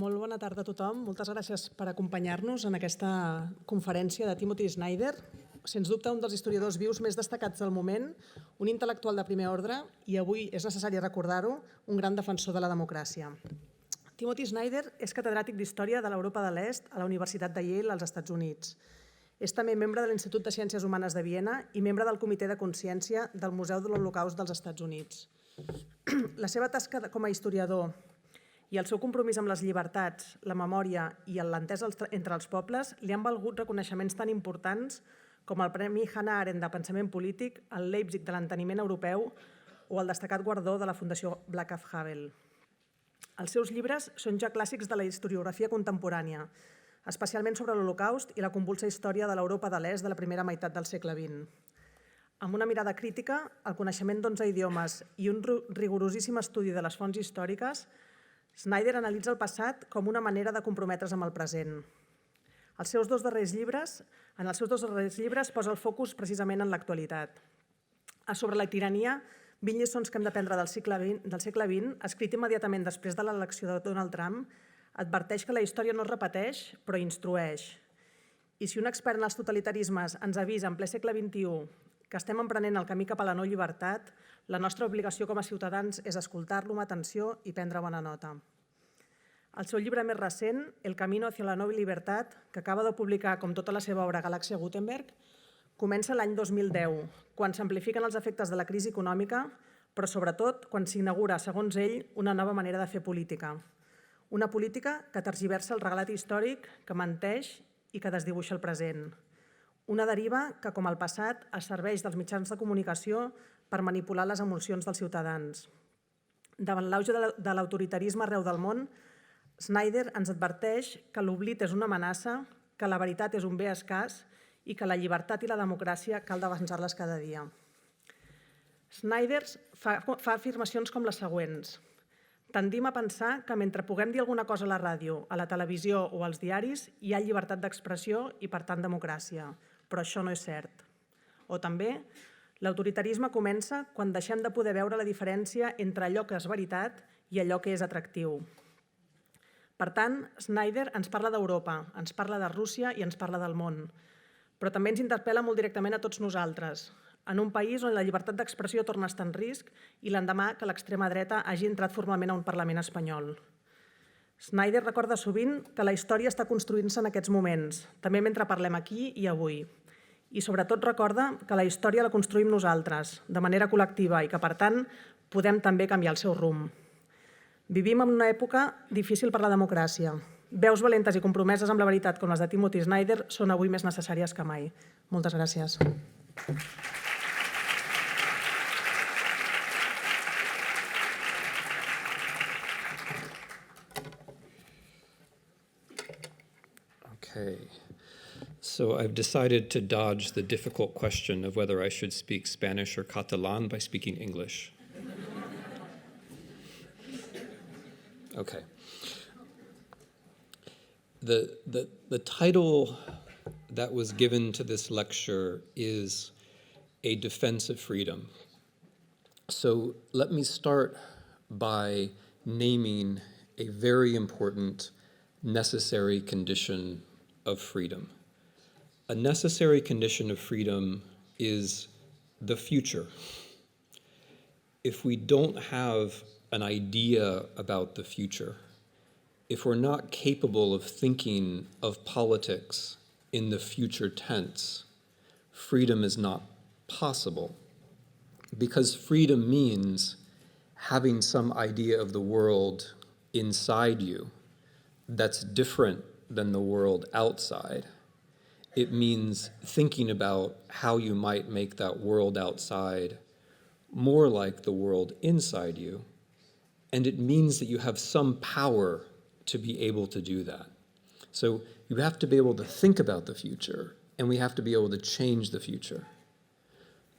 Molt bona tarda a tothom. Moltes gràcies per acompanyar-nos en aquesta conferència de Timothy Snyder. Sens dubte, un dels historiadors vius més destacats del moment, un intel·lectual de primer ordre i avui és necessari recordar-ho, un gran defensor de la democràcia. Timothy Snyder és catedràtic d'Història de l'Europa de l'Est a la Universitat de Yale als Estats Units. És també membre de l'Institut de Ciències Humanes de Viena i membre del Comitè de Consciència del Museu de l'Holocaust dels Estats Units. La seva tasca com a historiador i el seu compromís amb les llibertats, la memòria i l'entesa entre els pobles li han valgut reconeixements tan importants com el Premi Hannah Arendt de Pensament Polític, el Leipzig de l'Enteniment Europeu o el destacat guardó de la Fundació Václav Havel. Els seus llibres són ja clàssics de la historiografia contemporània, especialment sobre l'Holocaust i la convulsa història de l'Europa de l'Est de la primera meitat del segle XX. Amb una mirada crítica, el coneixement d'11 idiomes i un rigorosíssim estudi de les fonts històriques, Snyder analitza el passat com una manera de comprometre's amb el present. En els seus dos darrers llibres posa el focus precisament en l'actualitat. Sobre la tirania, 20 lliçons que hem d'aprendre del segle XX, escrit immediatament després de l'elecció de Donald Trump, adverteix que la història no es repeteix, però instrueix. I si un expert en els totalitarismes ens avisa en ple segle XXI que estem emprenent el camí cap a la no llibertat, la nostra obligació com a ciutadans és escoltar-lo amb atenció i prendre bona nota. El seu llibre més recent, El camino hacia la no libertad, que acaba de publicar, com tota la seva obra, Galàxia Gutenberg, comença l'any 2010, quan s'amplifiquen els efectes de la crisi econòmica, però sobretot quan s'inaugura, segons ell, una nova manera de fer política. Una política que tergiversa el relat històric, que menteix i que desdibuixa el present. Una deriva que, com el passat, es serveix dels mitjans de comunicació per manipular les emocions dels ciutadans. Davant l'auge de l'autoritarisme arreu del món, Snyder ens adverteix que l'oblit és una amenaça, que la veritat és un bé escàs i que la llibertat i la democràcia cal defensar-les cada dia. Snyder fa afirmacions com les següents. Tendim a pensar que mentre puguem dir alguna cosa a la ràdio, a la televisió o als diaris, hi ha llibertat d'expressió i, per tant, democràcia. Però això no és cert. O també, l'autoritarisme comença quan deixem de poder veure la diferència entre allò que és veritat i allò que és atractiu. Per tant, Snyder ens parla d'Europa, ens parla de Rússia i ens parla del món. Però també ens interpel·la molt directament a tots nosaltres, en un país on la llibertat d'expressió torna a estar en risc i l'endemà que l'extrema dreta hagi entrat formalment a un Parlament espanyol. Snyder recorda sovint que la història està construint-se en aquests moments, també mentre parlem aquí i avui. I sobretot recorda que la història la construïm nosaltres, de manera col·lectiva, i que, per tant, podem també canviar el seu rumb. Vivim en una època difícil per la democràcia. Veus valentes i compromeses amb la veritat com les de Timothy Snyder són avui més necessàries que mai. Moltes gràcies. Okay. So I've decided to dodge the difficult question of whether I should speak Spanish or Catalan by speaking English. Okay. The title that was given to this lecture is A Defense of Freedom. So let me start by naming a very important necessary condition of freedom. A necessary condition of freedom is the future. If we don't have an idea about the future, if we're not capable of thinking of politics in the future tense, freedom is not possible. Because freedom means having some idea of the world inside you that's different than the world outside. It means thinking about how you might make that world outside more like the world inside you, and it means that you have some power to be able to do that. So you have to be able to think about the future, and we have to be able to change the future.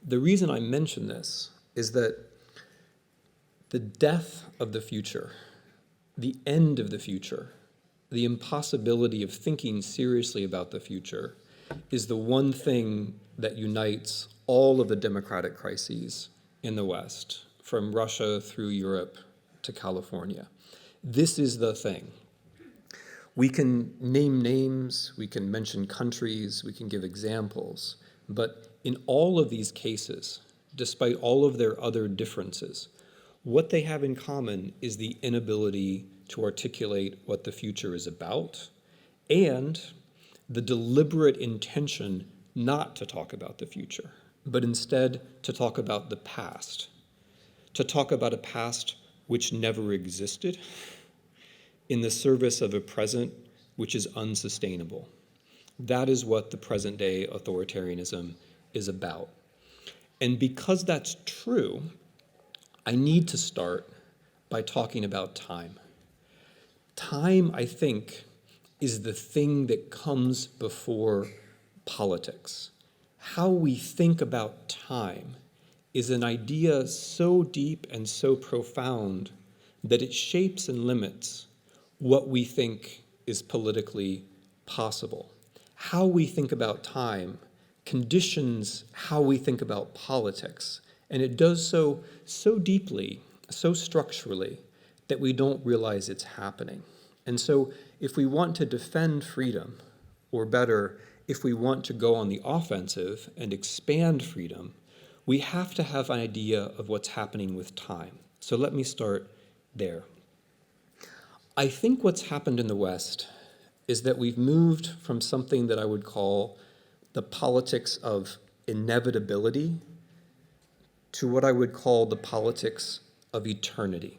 The reason I mention this is that the death of the future, the end of the future, the impossibility of thinking seriously about the future is the one thing that unites all of the democratic crises in the West, from Russia through Europe to California. This is the thing. We can name names, we can mention countries, we can give examples, but in all of these cases, despite all of their other differences, what they have in common is the inability to articulate what the future is about and the deliberate intention not to talk about the future, but instead to talk about the past, to talk about a past which never existed in the service of a present which is unsustainable. That is what the present day authoritarianism is about. And because that's true, I need to start by talking about time. Time, I think, is the thing that comes before politics. How we think about time is an idea so deep and so profound that it shapes and limits what we think is politically possible. How we think about time conditions how we think about politics, and it does so deeply, so structurally, that we don't realize it's happening. And so if we want to defend freedom, or better, if we want to go on the offensive and expand freedom, we have to have an idea of what's happening with time. So let me start there. I think what's happened in the West is that we've moved from something that I would call the politics of inevitability to what I would call the politics of eternity.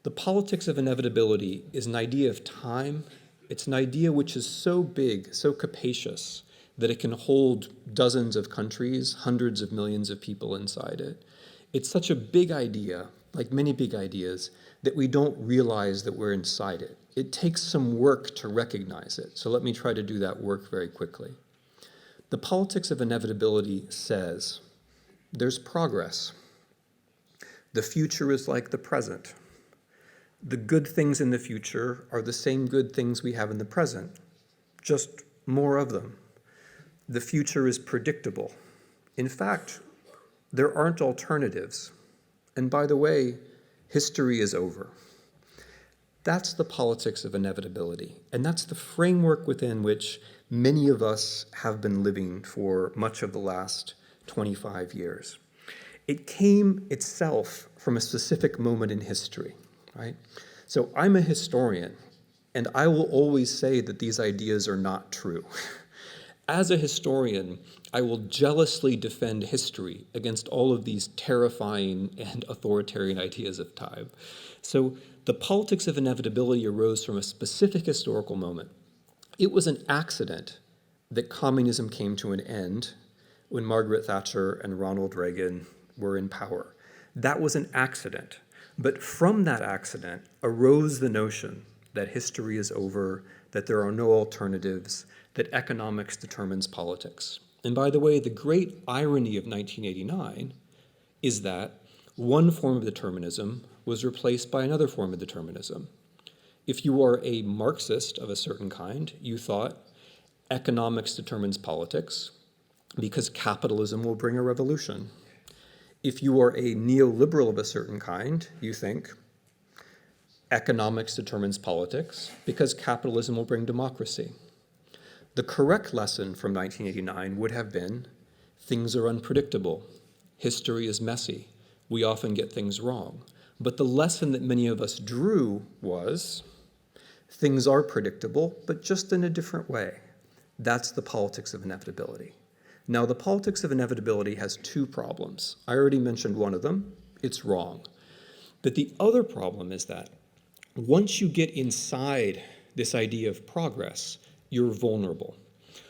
The politics of inevitability is an idea of time. It's an idea which is so big, so capacious, that it can hold dozens of countries, hundreds of millions of people inside it. It's such a big idea, like many big ideas, that we don't realize that we're inside it. It takes some work to recognize it. So let me try to do that work very quickly. The politics of inevitability says there's progress. The future is like the present. The good things in the future are the same good things we have in the present, just more of them. The future is predictable. In fact, there aren't alternatives. And by the way, history is over. That's the politics of inevitability. And that's the framework within which many of us have been living for much of the last 25 years. It came itself from a specific moment in history, right? So I'm a historian, and I will always say that these ideas are not true. As a historian, I will jealously defend history against all of these terrifying and authoritarian ideas of time. So the politics of inevitability arose from a specific historical moment. It was an accident that communism came to an end when Margaret Thatcher and Ronald Reagan were in power. That was an accident. But from that accident arose the notion that history is over, that there are no alternatives, that economics determines politics. And by the way, the great irony of 1989 is that one form of determinism was replaced by another form of determinism. If you are a Marxist of a certain kind, you thought economics determines politics because capitalism will bring a revolution. If you are a neoliberal of a certain kind, you think economics determines politics because capitalism will bring democracy. The correct lesson from 1989 would have been things are unpredictable. History is messy. We often get things wrong. But the lesson that many of us drew was things are predictable, but just in a different way. That's the politics of inevitability. Now, the politics of inevitability has two problems. I already mentioned one of them. It's wrong. But the other problem is that once you get inside this idea of progress, you're vulnerable.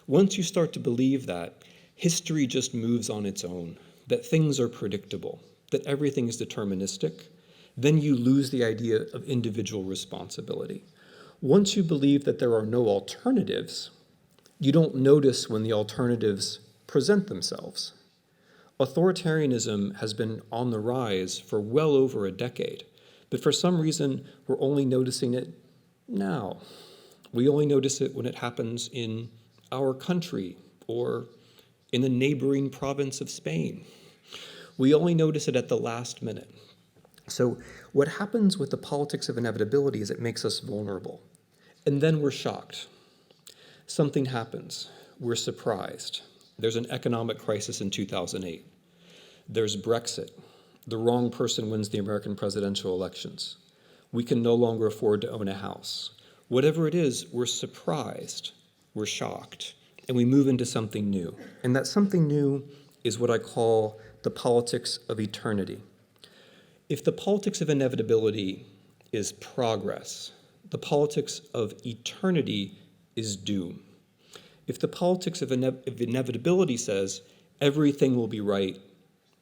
Once you start to believe that history just moves on its own, that things are predictable, that everything is deterministic, then you lose the idea of individual responsibility. Once you believe that there are no alternatives, you don't notice when the alternatives present themselves. Authoritarianism has been on the rise for well over a decade, but for some reason, we're only noticing it now. We only notice it when it happens in our country or in the neighboring province of Spain. We only notice it at the last minute. So what happens with the politics of inevitability is it makes us vulnerable. And then we're shocked. Something happens. We're surprised. There's an economic crisis in 2008. There's Brexit. The wrong person wins the American presidential elections. We can no longer afford to own a house. Whatever it is, we're surprised, we're shocked, and we move into something new. And that something new is what I call the politics of eternity. If the politics of inevitability is progress, the politics of eternity is doom. If the politics of inevitability says everything will be right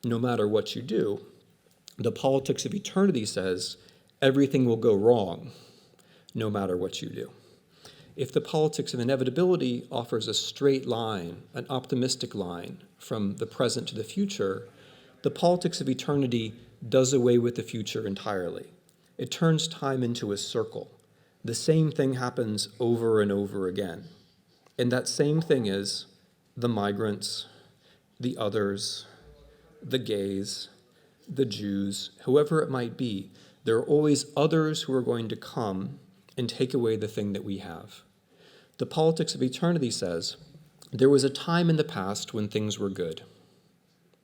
no matter what you do, the politics of eternity says everything will go wrong no matter what you do. If the politics of inevitability offers a straight line, an optimistic line from the present to the future, the politics of eternity does away with the future entirely. It turns time into a circle. The same thing happens over and over again. And that same thing is the migrants, the others, the gays, the Jews, whoever it might be. There are always others who are going to come and take away the thing that we have. The politics of eternity says there was a time in the past when things were good.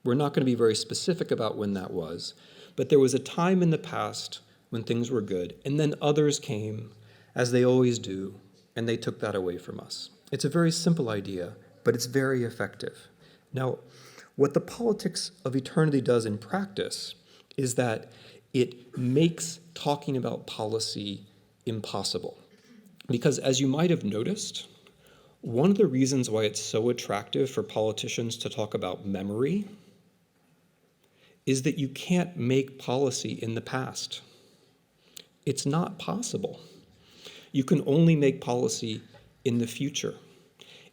We're not going to be very specific about when that was, but there was a time in the past when things were good, and then others came, as they always do, and they took that away from us. It's a very simple idea, but it's very effective. Now, what the politics of eternity does in practice is that it makes talking about policy impossible. Because as you might have noticed, one of the reasons why it's so attractive for politicians to talk about memory is that you can't make policy in the past. It's not possible. You can only make policy in the future.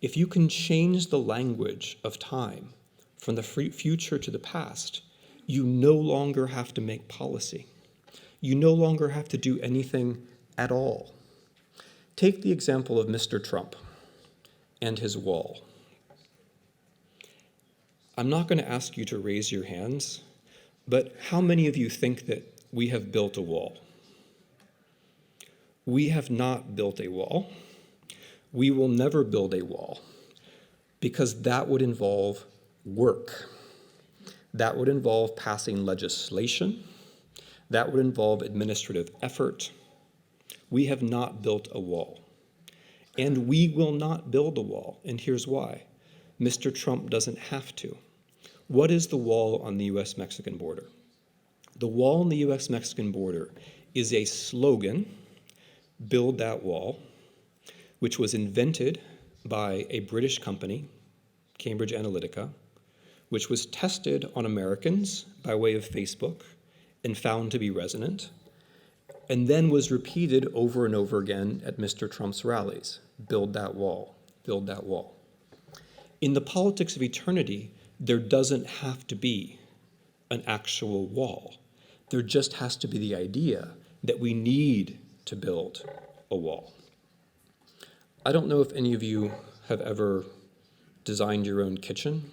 If you can change the language of time from the future to the past, you no longer have to make policy. You no longer have to do anything at all. Take the example of Mr. Trump and his wall. I'm not going to ask you to raise your hands, but how many of you think that we have built a wall? We have not built a wall. We will never build a wall because that would involve work. That would involve passing legislation. That would involve administrative effort. We have not built a wall. And we will not build a wall. And here's why. Mr. Trump doesn't have to. What is the wall on the US-Mexican border? The wall on the US-Mexican border is a slogan, build that wall, which was invented by a British company, Cambridge Analytica, which was tested on Americans by way of Facebook and found to be resonant, and then was repeated over and over again at Mr. Trump's rallies. Build that wall, build that wall. In the politics of eternity, there doesn't have to be an actual wall. There just has to be the idea that we need to build a wall. I don't know if any of you have ever designed your own kitchen.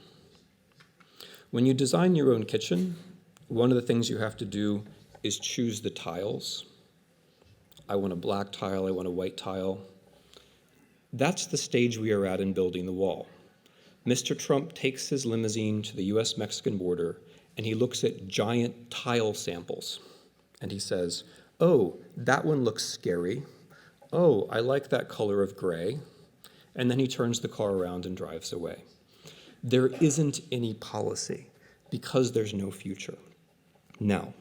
When you design your own kitchen, one of the things you have to do is choose the tiles. I want a black tile, I want a white tile. That's the stage we are at in building the wall. Mr. Trump takes his limousine to the US-Mexican border and he looks at giant tile samples and he says, oh, that one looks scary. Oh, I like that color of gray. And then he turns the car around and drives away. There isn't any policy because there's no future. Now,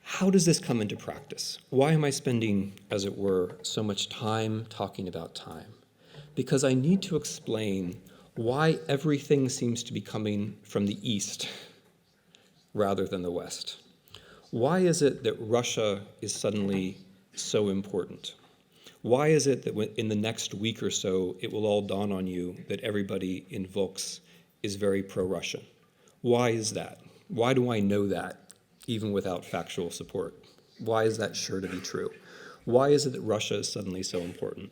how does this come into practice? Why am I spending, as it were, so much time talking about time? Because I need to explain why everything seems to be coming from the East rather than the West. Why is it that Russia is suddenly so important? Why is it that in the next week or so, it will all dawn on you that everybody in Volks is very pro-Russian? Why is that? Why do I know that, even without factual support? Why is that sure to be true? Why is it that Russia is suddenly so important?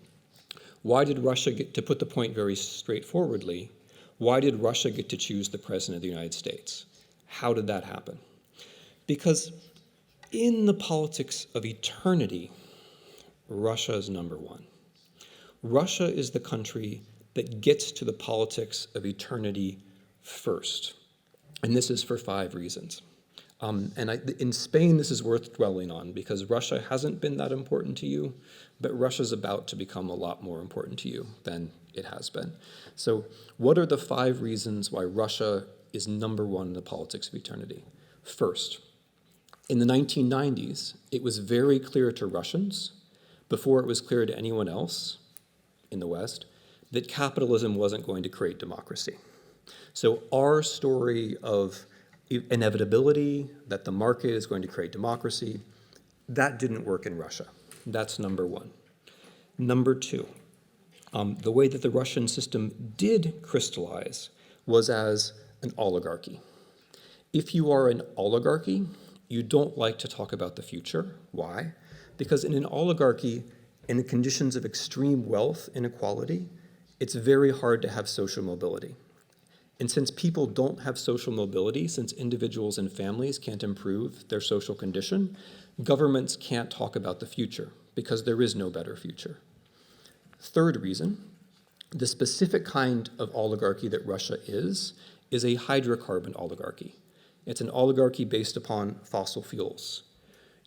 Why did Russia get, to put the point very straightforwardly, why did Russia get to choose the president of the United States? How did that happen? Because in the politics of eternity, Russia is number one. Russia is the country that gets to the politics of eternity first. And this is for 5 reasons. In Spain, this is worth dwelling on because Russia hasn't been that important to you, but Russia's about to become a lot more important to you than it has been. So what are the 5 reasons why Russia is number one in the politics of eternity? First, in the 1990s, it was very clear to Russians, before it was clear to anyone else in the West, that capitalism wasn't going to create democracy. So our story of inevitability, that the market is going to create democracy, that didn't work in Russia. That's number one. Number two, the way that the Russian system did crystallize was as an oligarchy. If you are an oligarchy, you don't like to talk about the future. Why? Because in an oligarchy, in the conditions of extreme wealth inequality, it's very hard to have social mobility. And since people don't have social mobility, since individuals and families can't improve their social condition, governments can't talk about the future because there is no better future. Third reason, the specific kind of oligarchy that Russia is a hydrocarbon oligarchy. It's an oligarchy based upon fossil fuels.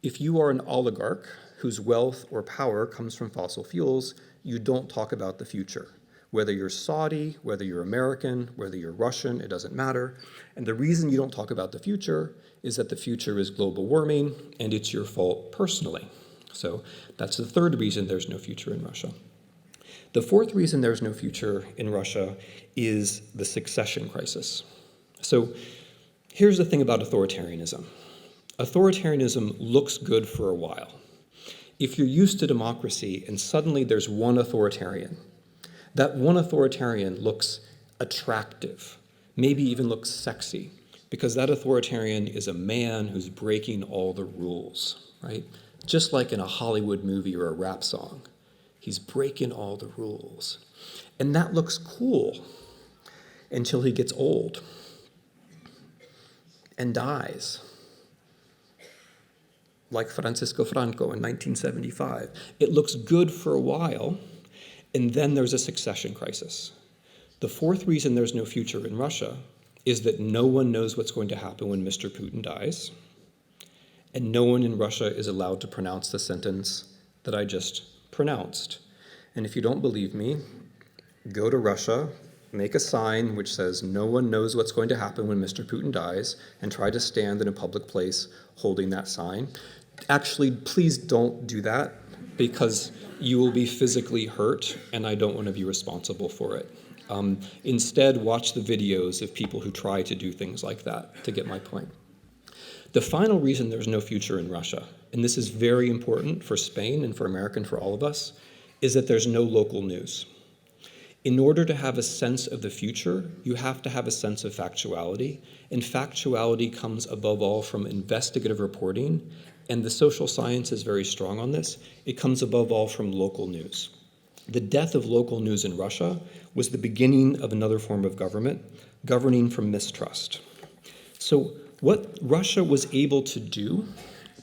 If you are an oligarch whose wealth or power comes from fossil fuels, you don't talk about the future. Whether you're Saudi, whether you're American, whether you're Russian, it doesn't matter. And the reason you don't talk about the future is that the future is global warming, and it's your fault personally. So that's the third reason there's no future in Russia. The fourth reason there's no future in Russia is the succession crisis. So here's the thing about authoritarianism. Authoritarianism looks good for a while. If you're used to democracy and suddenly there's one authoritarian, that one authoritarian looks attractive, maybe even looks sexy, because that authoritarian is a man who's breaking all the rules, right? Just like in a Hollywood movie or a rap song. He's breaking all the rules. And that looks cool until he gets old and dies. Like Francisco Franco in 1975. It looks good for a while, and then there's a succession crisis. The fourth reason there's no future in Russia is that no one knows what's going to happen when Mr. Putin dies, and no one in Russia is allowed to pronounce the sentence that I just pronounced. And if you don't believe me, go to Russia, make a sign which says no one knows what's going to happen when Mr. Putin dies, and try to stand in a public place holding that sign. Actually, please don't do that, because you will be physically hurt, and I don't want to be responsible for it. Instead, watch the videos of people who try to do things like that to get my point. The final reason there's no future in Russia, and this is very important for Spain and for America and for all of us, is that there's no local news. In order to have a sense of the future, you have to have a sense of factuality, and factuality comes above all from investigative reporting, and the social science is very strong on this. It comes above all from local news. The death of local news in Russia was the beginning of another form of government, governing from mistrust. So what Russia was able to do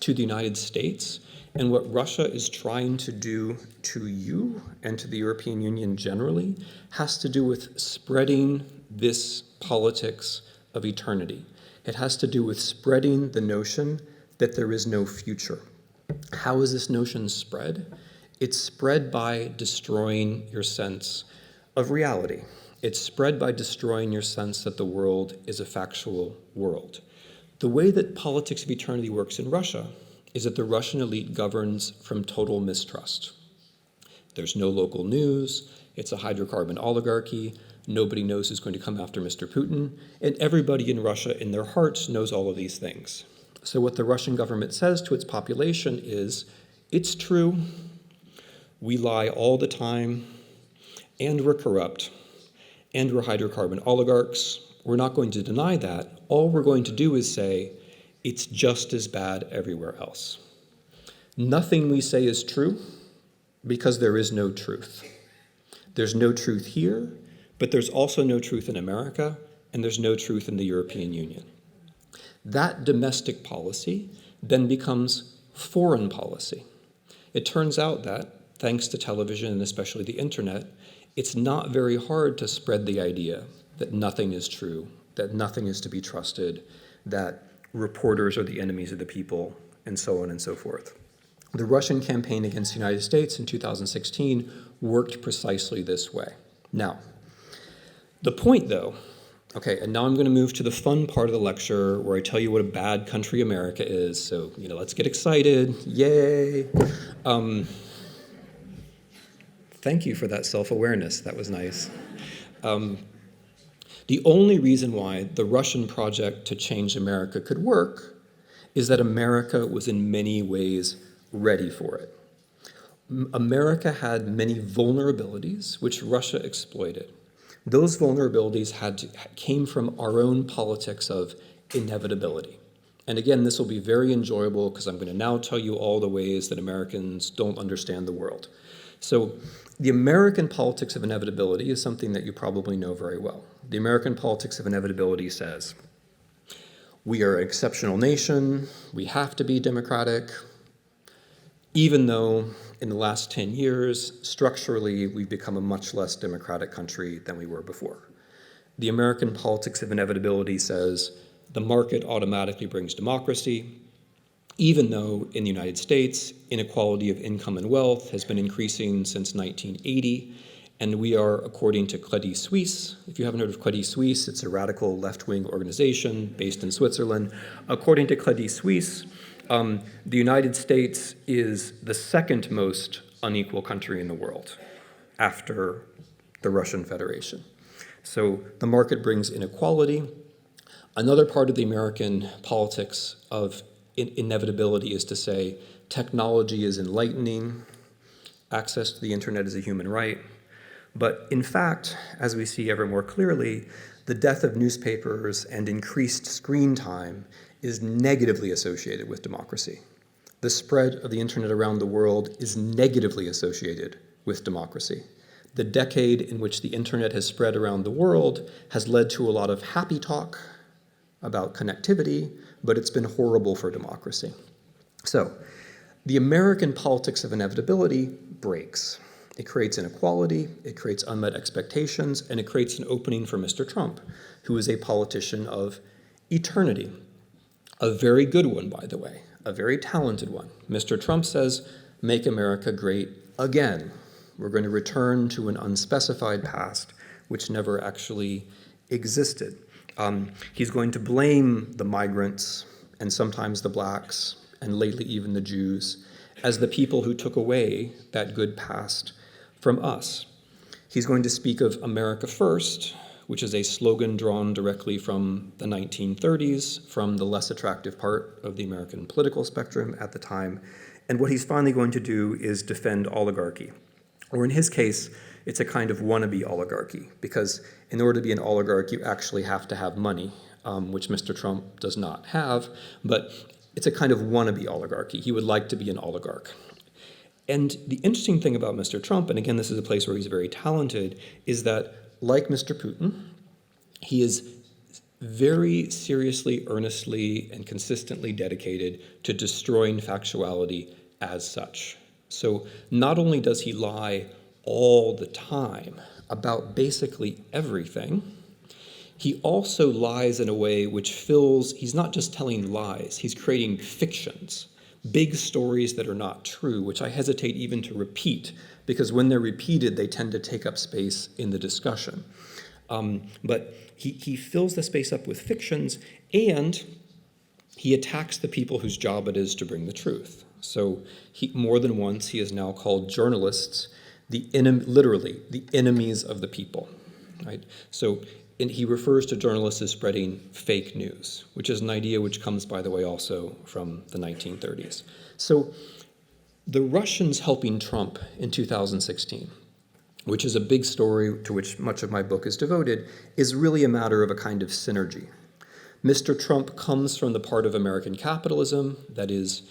to the United States, and what Russia is trying to do to you and to the European Union generally, has to do with spreading this politics of eternity. It has to do with spreading the notion that there is no future. How is this notion spread? It's spread by destroying your sense of reality. It's spread by destroying your sense that the world is a factual world. The way that politics of eternity works in Russia is that the Russian elite governs from total mistrust. There's no local news, it's a hydrocarbon oligarchy, nobody knows who's going to come after Mr. Putin, and everybody in Russia in their hearts knows all of these things. So what the Russian government says to its population is, it's true, we lie all the time, and we're corrupt, and we're hydrocarbon oligarchs. We're not going to deny that. All we're going to do is say, it's just as bad everywhere else. Nothing we say is true because there is no truth. There's no truth here, but there's also no truth in America, and there's no truth in the European Union. That domestic policy then becomes foreign policy. It turns out that, thanks to television and especially the internet, it's not very hard to spread the idea that nothing is true, that nothing is to be trusted, that reporters are the enemies of the people, and so on and so forth. The Russian campaign against the United States in 2016 worked precisely this way. Now, the point though, okay, and now I'm going to move to the fun part of the lecture where I tell you what a bad country America is, so, let's get excited, yay. Thank you for that self-awareness, that was nice. The only reason why the Russian project to change America could work is that America was in many ways ready for it. America had many vulnerabilities which Russia exploited. Those vulnerabilities came from our own politics of inevitability. And again, this will be very enjoyable because I'm going to now tell you all the ways that Americans don't understand the world. So the American politics of inevitability is something that you probably know very well. The American politics of inevitability says, we are an exceptional nation, we have to be democratic, even though in the last 10 years, structurally, we've become a much less democratic country than we were before. The American politics of inevitability says the market automatically brings democracy, even though in the United States, inequality of income and wealth has been increasing since 1980, and we are, according to Credit Suisse, if you haven't heard of Credit Suisse, it's a radical left-wing organization based in Switzerland. According to Credit Suisse, the United States is the second most unequal country in the world after the Russian Federation. So the market brings inequality. Another part of the American politics of inevitability is to say technology is enlightening, access to the internet is a human right. But in fact, as we see ever more clearly, the death of newspapers and increased screen time is negatively associated with democracy. The spread of the internet around the world is negatively associated with democracy. The decade in which the internet has spread around the world has led to a lot of happy talk about connectivity, but it's been horrible for democracy. So, the American politics of inevitability breaks. It creates inequality, it creates unmet expectations, and it creates an opening for Mr. Trump, who is a politician of eternity. A very good one, by the way, a very talented one. Mr. Trump says, make America great again. We're going to return to an unspecified past which never actually existed. He's going to blame the migrants and sometimes the blacks and lately even the Jews as the people who took away that good past from us. He's going to speak of America First, which is a slogan drawn directly from the 1930s, from the less attractive part of the American political spectrum at the time. And what he's finally going to do is defend oligarchy. Or in his case, it's a kind of wannabe oligarchy, because in order to be an oligarch, you actually have to have money, which Mr. Trump does not have, but it's a kind of wannabe oligarchy. He would like to be an oligarch. And the interesting thing about Mr. Trump, and again, this is a place where he's very talented, is that, like Mr. Putin, he is very seriously, earnestly, and consistently dedicated to destroying factuality as such. So not only does he lie all the time about basically everything, he also lies in a way which he's not just telling lies, he's creating fictions, big stories that are not true, which I hesitate even to repeat, because when they're repeated, they tend to take up space in the discussion. But he fills the space up with fictions, and he attacks the people whose job it is to bring the truth. So more than once, he has now called journalists literally the enemies of the people, right? So he refers to journalists as spreading fake news, which is an idea which comes, by the way, also from the 1930s. So the Russians helping Trump in 2016, which is a big story to which much of my book is devoted, is really a matter of a kind of synergy. Mr. Trump comes from the part of American capitalism that is,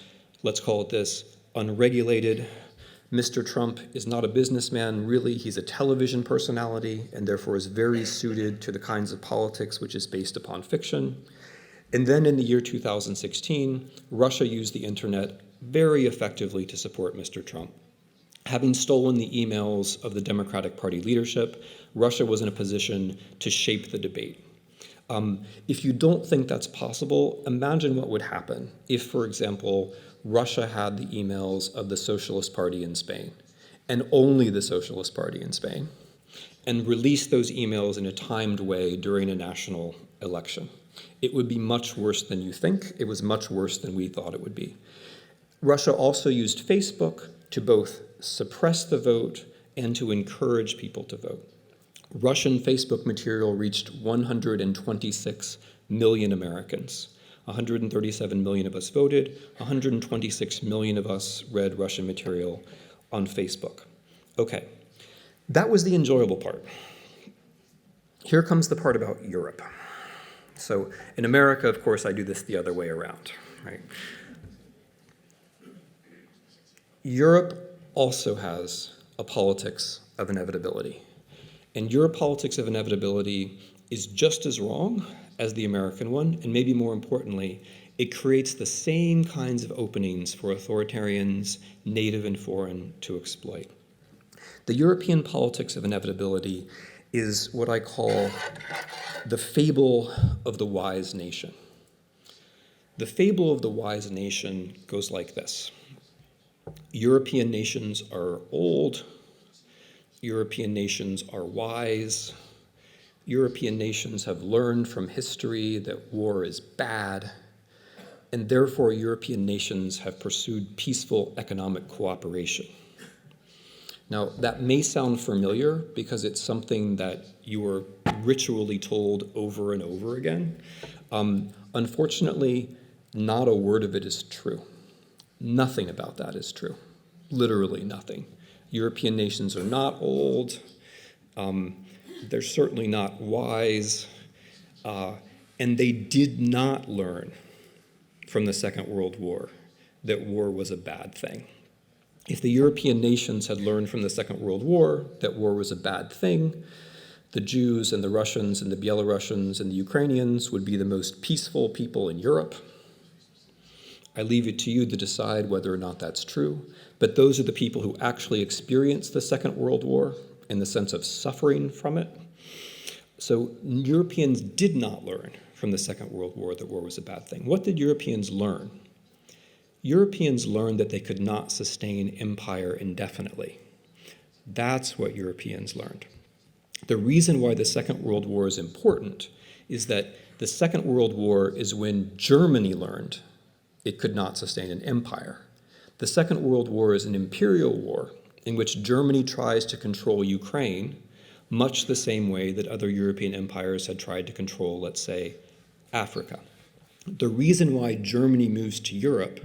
let's call it this, unregulated. Mr. Trump is not a businessman, really. He's a television personality and therefore is very suited to the kinds of politics which is based upon fiction. And then in the year 2016, Russia used the internet very effectively to support Mr. Trump. Having stolen the emails of the Democratic Party leadership, Russia was in a position to shape the debate. If you don't think that's possible, imagine what would happen if, for example, Russia had the emails of the Socialist Party in Spain, and only the Socialist Party in Spain, and released those emails in a timed way during a national election. It would be much worse than you think. It was much worse than we thought it would be. Russia also used Facebook to both suppress the vote and to encourage people to vote. Russian Facebook material reached 126 million Americans. 137 million of us voted, 126 million of us read Russian material on Facebook. Okay, that was the enjoyable part. Here comes the part about Europe. So in America, of course, I do this the other way around, right? Europe also has a politics of inevitability. And your politics of inevitability is just as wrong as the American one, and maybe more importantly, it creates the same kinds of openings for authoritarians, native and foreign, to exploit. The European politics of inevitability is what I call the fable of the wise nation. The fable of the wise nation goes like this. European nations are old. European nations are wise. European nations have learned from history that war is bad, and therefore European nations have pursued peaceful economic cooperation. Now, that may sound familiar because it's something that you were ritually told over and over again. Unfortunately, not a word of it is true. Nothing about that is true. Literally nothing. European nations are not old. They're certainly not wise. And they did not learn from the Second World War that war was a bad thing. If the European nations had learned from the Second World War that war was a bad thing, the Jews and the Russians and the Belarusians and the Ukrainians would be the most peaceful people in Europe. I leave it to you to decide whether or not that's true, but those are the people who actually experienced the Second World War in the sense of suffering from it. So Europeans did not learn from the Second World War that war was a bad thing. What did Europeans learn? Europeans learned that they could not sustain empire indefinitely. That's what Europeans learned. The reason why the Second World War is important is that the Second World War is when Germany learned it could not sustain an empire. The Second World War is an imperial war in which Germany tries to control Ukraine much the same way that other European empires had tried to control, let's say, Africa. The reason why Germany moves to Europe,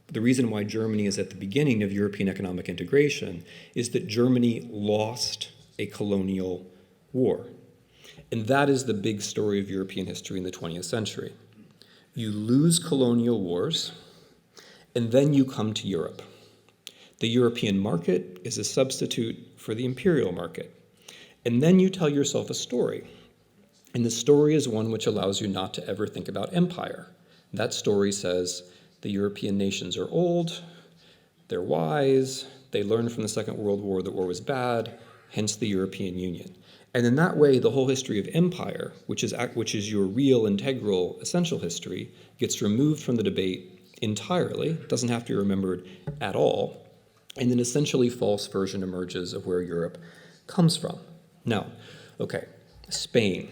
the reason why Germany is at the beginning of European economic integration, is that Germany lost a colonial war. And that is the big story of European history in the 20th century. You lose colonial wars, and then you come to Europe. The European market is a substitute for the imperial market. And then you tell yourself a story. And the story is one which allows you not to ever think about empire. That story says the European nations are old, they're wise, they learned from the Second World War that war was bad, hence the European Union. And in that way, the whole history of empire, which is your real, integral, essential history, gets removed from the debate entirely, doesn't have to be remembered at all, and an essentially false version emerges of where Europe comes from. Now, okay, Spain.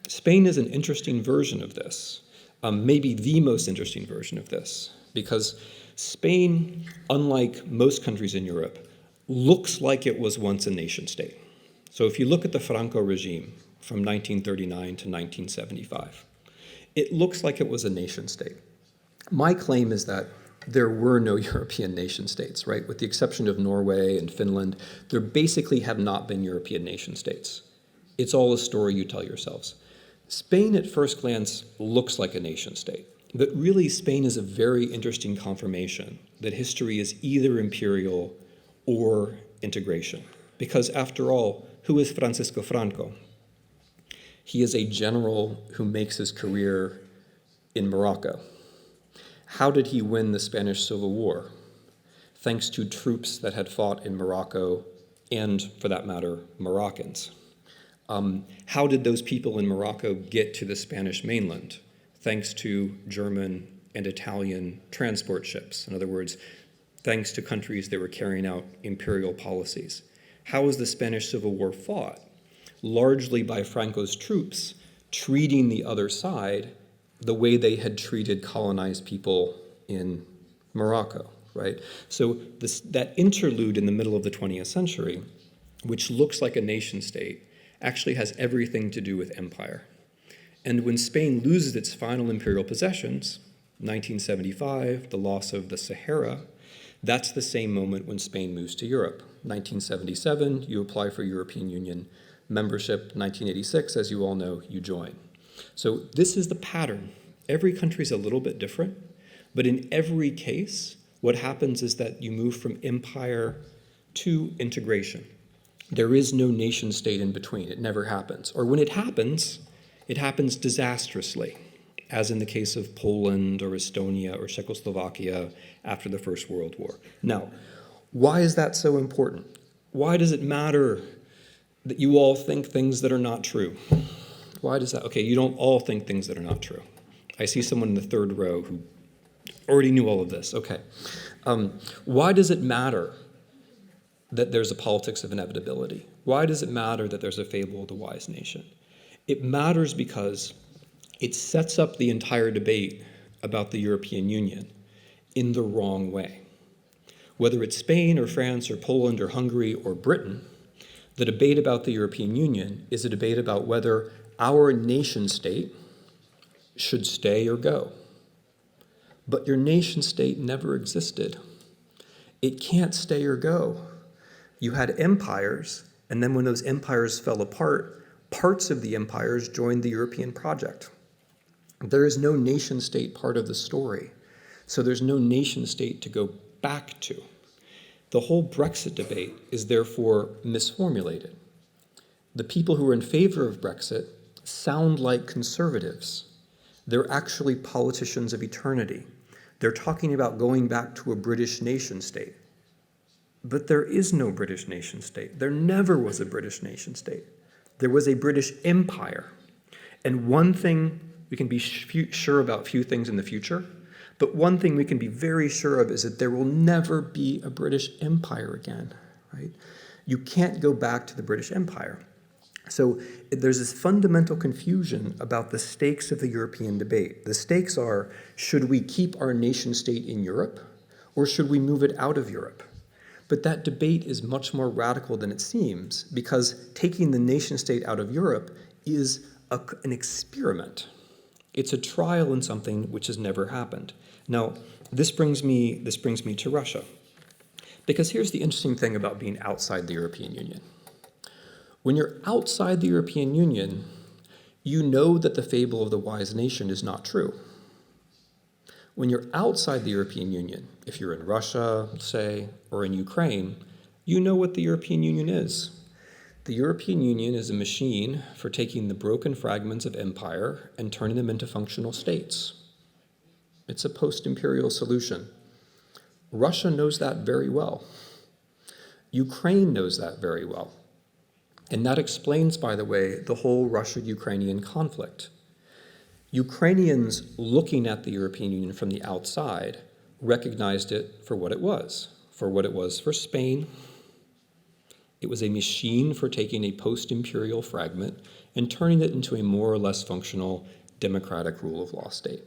Spain is an interesting version of this, maybe the most interesting version of this, because Spain, unlike most countries in Europe, looks like it was once a nation state. So if you look at the Franco regime from 1939 to 1975, it looks like it was a nation state. My claim is that there were no European nation states, right? With the exception of Norway and Finland, there basically have not been European nation states. It's all a story you tell yourselves. Spain at first glance looks like a nation state, but really Spain is a very interesting confirmation that history is either imperial or integration. Because after all, who is Francisco Franco? He is a general who makes his career in Morocco. How did he win the Spanish Civil War? Thanks to troops that had fought in Morocco and, for that matter, Moroccans. How did those people in Morocco get to the Spanish mainland? Thanks to German and Italian transport ships. In other words, thanks to countries that were carrying out imperial policies. How was the Spanish Civil War fought? Largely by Franco's troops treating the other side the way they had treated colonized people in Morocco, right? So that interlude in the middle of the 20th century, which looks like a nation state, actually has everything to do with empire. And when Spain loses its final imperial possessions, 1975, the loss of the Sahara, that's the same moment when Spain moves to Europe. 1977, you apply for European Union membership. 1986, as you all know, you join. So this is the pattern. Every country is a little bit different, but in every case, what happens is that you move from empire to integration. There is no nation state in between. It never happens. Or when it happens disastrously, as in the case of Poland or Estonia or Czechoslovakia after the First World War. Now, why is that so important? Why does it matter that you all think things that are not true? Why does that? Okay, you don't all think things that are not true. I see someone in the third row who already knew all of this. Okay. Why does it matter that there's a politics of inevitability? Why does it matter that there's a fable of the wise nation? It matters because it sets up the entire debate about the European Union in the wrong way. Whether it's Spain or France or Poland or Hungary or Britain, the debate about the European Union is a debate about whether our nation state should stay or go. But your nation state never existed. It can't stay or go. You had empires, and then when those empires fell apart, parts of the empires joined the European project. There is no nation state part of the story, so there's no nation state to go back to. The whole Brexit debate is therefore misformulated. The people who are in favor of Brexit sound like conservatives. They're actually politicians of eternity. They're talking about going back to a British nation state. But there is no British nation state. There never was a British nation state. There was a British empire. And one thing we can be sure about, few things in the future, but one thing we can be very sure of is that there will never be a British empire again, right? You can't go back to the British Empire. So there's this fundamental confusion about the stakes of the European debate. The stakes are, should we keep our nation state in Europe, or should we move it out of Europe? But that debate is much more radical than it seems, because taking the nation state out of Europe is an experiment. It's a trial in something which has never happened. Now, this brings me to Russia. Because here's the interesting thing about being outside the European Union. When you're outside the European Union, you know that the fable of the wise nation is not true. When you're outside the European Union, if you're in Russia, say, or in Ukraine, you know what the European Union is. The European Union is a machine for taking the broken fragments of empire and turning them into functional states. It's a post-imperial solution. Russia knows that very well. Ukraine knows that very well. And that explains, by the way, the whole Russia-Ukrainian conflict. Ukrainians looking at the European Union from the outside recognized it for what it was for Spain. It was a machine for taking a post-imperial fragment and turning it into a more or less functional democratic rule of law state.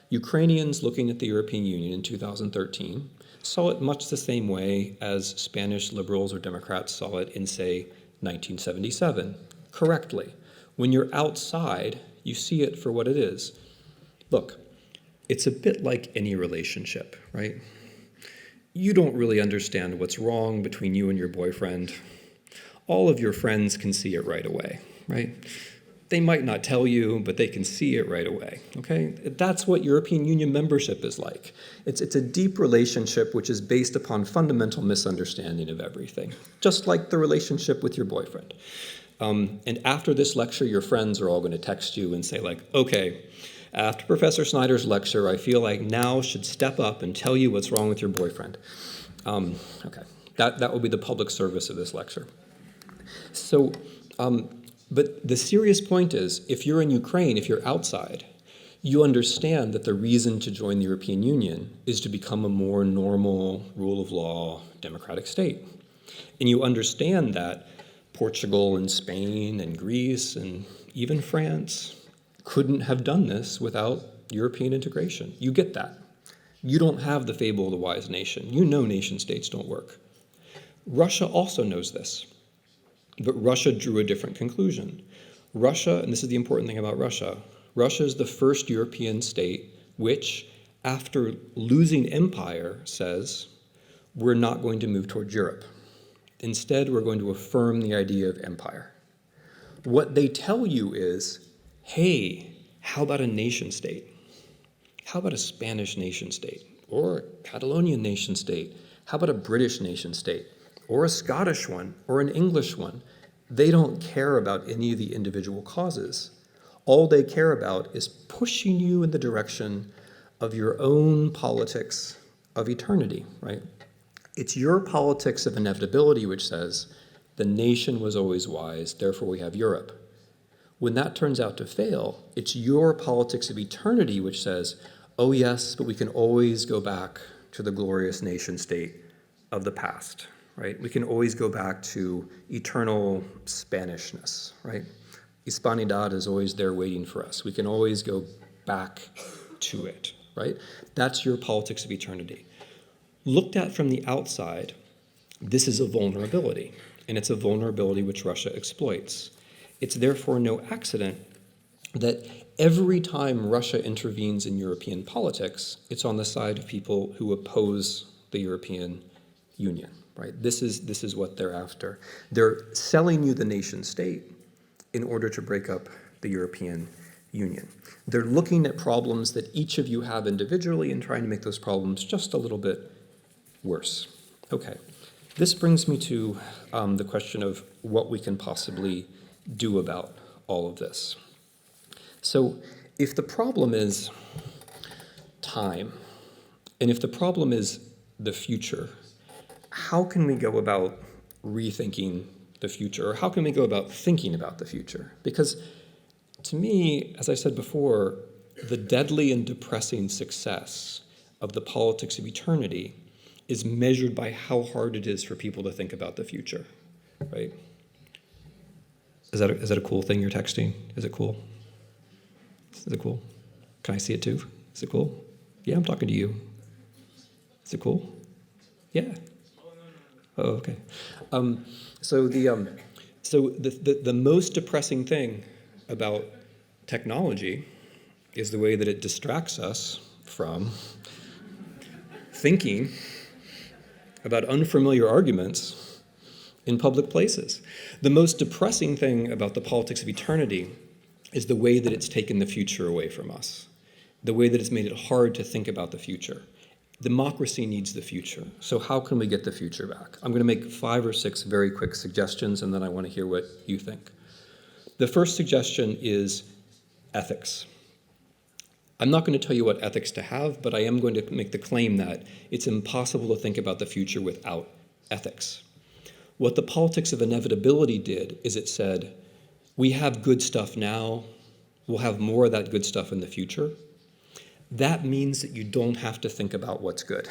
Ukrainians looking at the European Union in 2013 saw it much the same way as Spanish liberals or Democrats saw it in, say, 1977, correctly. When you're outside, you see it for what it is. Look, it's a bit like any relationship, right? You don't really understand what's wrong between you and your boyfriend. All of your friends can see it right away, right? They might not tell you, but they can see it right away, okay? That's what European Union membership is like. It's a deep relationship which is based upon fundamental misunderstanding of everything, just like the relationship with your boyfriend. And after this lecture, your friends are all going to text you and say like, okay, After Professor Snyder's lecture, I feel like now should step up and tell you what's wrong with your boyfriend. Okay, that will be the public service of this lecture. So, but the serious point is, if you're in Ukraine, if you're outside, you understand that the reason to join the European Union is to become a more normal, rule of law, democratic state. And you understand that Portugal and Spain and Greece and even France couldn't have done this without European integration. You get that. You don't have the fable of the wise nation. You know nation states don't work. Russia also knows this, but Russia drew a different conclusion. Russia, and this is the important thing about Russia, Russia is the first European state which, after losing empire, says, we're not going to move towards Europe. Instead, we're going to affirm the idea of empire. What they tell you is, hey, how about a nation state? How about a Spanish nation state? Or a Catalonian nation state? How about a British nation state? Or a Scottish one? Or an English one? They don't care about any of the individual causes. All they care about is pushing you in the direction of your own politics of eternity, right? It's your politics of inevitability which says, the nation was always wise, therefore we have Europe. When that turns out to fail, it's your politics of eternity which says, oh yes, but we can always go back to the glorious nation state of the past, right? We can always go back to eternal Spanishness, right? Hispanidad is always there waiting for us. We can always go back to it, right? That's your politics of eternity. Looked at from the outside, this is a vulnerability, and it's a vulnerability which Russia exploits. It's therefore no accident that every time Russia intervenes in European politics, it's on the side of people who oppose the European Union, right? This is what they're after. They're selling you the nation state in order to break up the European Union. They're looking at problems that each of you have individually and trying to make those problems just a little bit worse. Okay, this brings me to the question of what we can possibly do about all of this. So if the problem is time, and if the problem is the future, how can we go about rethinking the future, or how can we go about thinking about the future? Because to me, as I said before, the deadly and depressing success of the politics of eternity is measured by how hard it is for people to think about the future, right? Is that a cool thing you're texting? Is it cool? Is it cool? Can I see it too? Is it cool? Yeah, I'm talking to you. Is it cool? Yeah. Oh, okay. So the most depressing thing about technology is the way that it distracts us from thinking about unfamiliar arguments in public places. The most depressing thing about the politics of eternity is the way that it's taken the future away from us, the way that it's made it hard to think about the future. Democracy needs the future, so how can we get the future back? I'm going to make 5 or 6 very quick suggestions, and then I want to hear what you think. The first suggestion is ethics. I'm not going to tell you what ethics to have, but I am going to make the claim that it's impossible to think about the future without ethics. What the politics of inevitability did is it said, we have good stuff now, we'll have more of that good stuff in the future. That means that you don't have to think about what's good.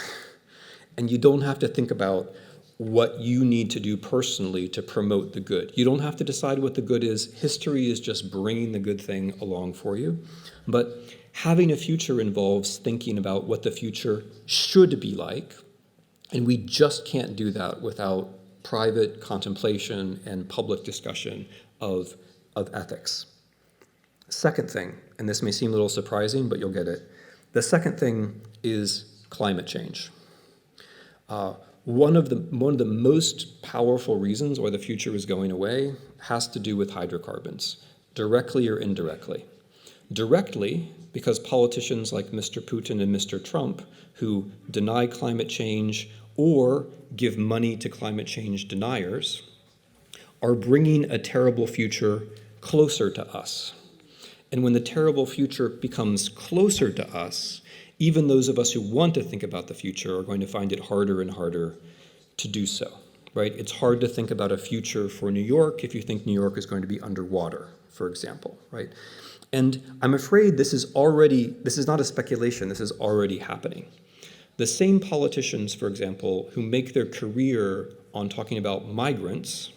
And you don't have to think about what you need to do personally to promote the good. You don't have to decide what the good is. History is just bringing the good thing along for you. But having a future involves thinking about what the future should be like, and we just can't do that without private contemplation and public discussion of ethics. Second thing, and this may seem a little surprising, but you'll get it. The second thing is climate change. One of the most powerful reasons why the future is going away has to do with hydrocarbons, directly or indirectly. Directly, because politicians like Mr. Putin and Mr. Trump, who deny climate change or give money to climate change deniers, are bringing a terrible future closer to us. And when the terrible future becomes closer to us, even those of us who want to think about the future are going to find it harder and harder to do so, right? It's hard to think about a future for New York if you think New York is going to be underwater, for example, right? And I'm afraid this is not a speculation, this is already happening. The same politicians, for example, who make their career on talking about migrants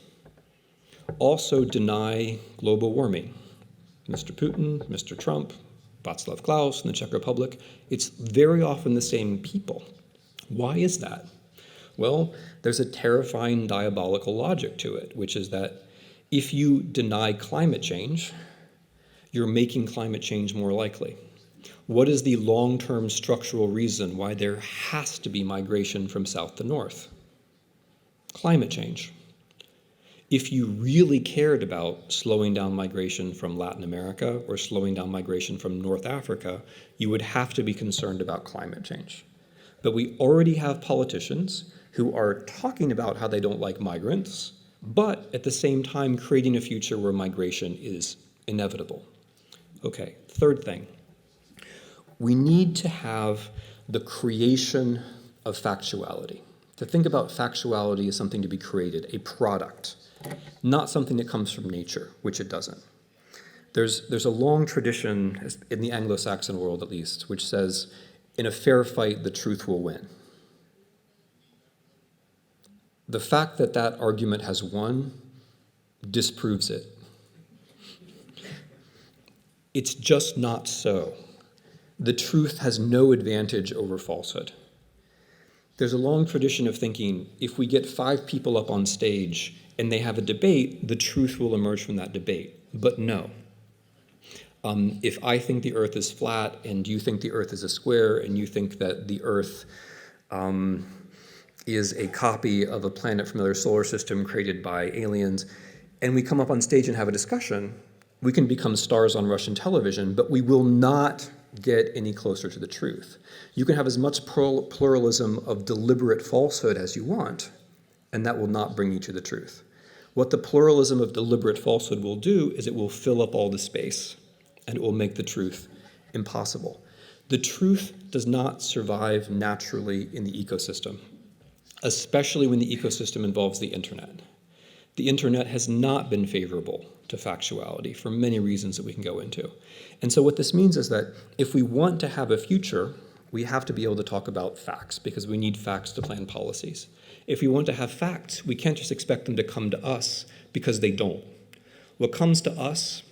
also deny global warming. Mr. Putin, Mr. Trump, Václav Klaus in the Czech Republic, it's very often the same people. Why is that? Well, there's a terrifying diabolical logic to it, which is that if you deny climate change, you're making climate change more likely. What is the long-term structural reason why there has to be migration from south to north? Climate change. If you really cared about slowing down migration from Latin America or slowing down migration from North Africa, you would have to be concerned about climate change. But we already have politicians who are talking about how they don't like migrants, but at the same time creating a future where migration is inevitable. Okay, third thing. We need to have the creation of factuality. To think about factuality as something to be created, a product, not something that comes from nature, which it doesn't. There's a long tradition, in the Anglo-Saxon world at least, which says, in a fair fight, the truth will win. The fact that that argument has won disproves it. It's just not so. The truth has no advantage over falsehood. There's a long tradition of thinking, if we get 5 people up on stage and they have a debate, the truth will emerge from that debate. But no. If I think the Earth is flat and you think the Earth is a square and you think that the Earth is a copy of a planet from another solar system created by aliens, and we come up on stage and have a discussion, we can become stars on Russian television, but we will not get any closer to the truth. You can have as much pluralism of deliberate falsehood as you want, and that will not bring you to the truth. What the pluralism of deliberate falsehood will do is it will fill up all the space, and it will make the truth impossible. The truth does not survive naturally in the ecosystem, especially when the ecosystem involves the internet. The internet has not been favorable to factuality for many reasons that we can go into. And so what this means is that if we want to have a future, we have to be able to talk about facts because we need facts to plan policies. If we want to have facts, we can't just expect them to come to us because they don't. What comes to us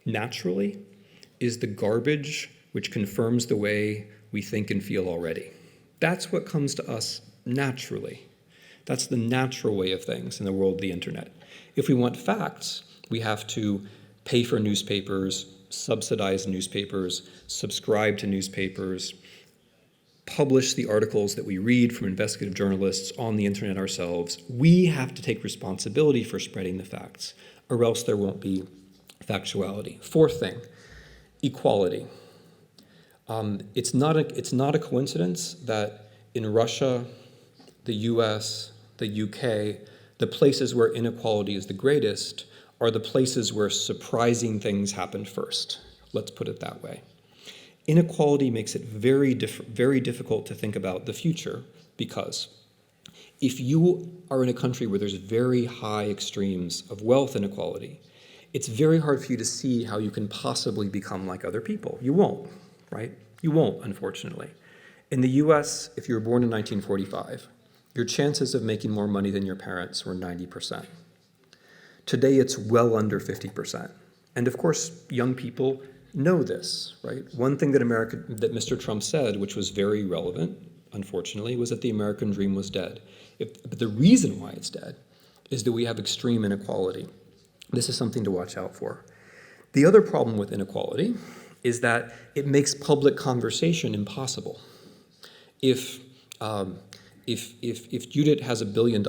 naturally is the garbage which confirms the way we think and feel already. That's what comes to us naturally. That's the natural way of things in the world of the internet. If we want facts, we have to pay for newspapers, subsidize newspapers, subscribe to newspapers, publish the articles that we read from investigative journalists on the internet ourselves. We have to take responsibility for spreading the facts, or else there won't be factuality. Fourth thing, equality. It's not a coincidence that in Russia, the US, the UK, the places where inequality is the greatest are the places where surprising things happen first. Let's put it that way. Inequality makes it very difficult to think about the future because if you are in a country where there's very high extremes of wealth inequality, it's very hard for you to see how you can possibly become like other people. You won't, right? You won't, unfortunately. In the US, if you were born in 1945, your chances of making more money than your parents were 90%. Today, it's well under 50%. And of course, young people know this, right? One thing that Mr. Trump said, which was very relevant, unfortunately, was that the American dream was dead. But the reason why it's dead is that we have extreme inequality. This is something to watch out for. The other problem with inequality is that it makes public conversation impossible. If Judith has $1 billion,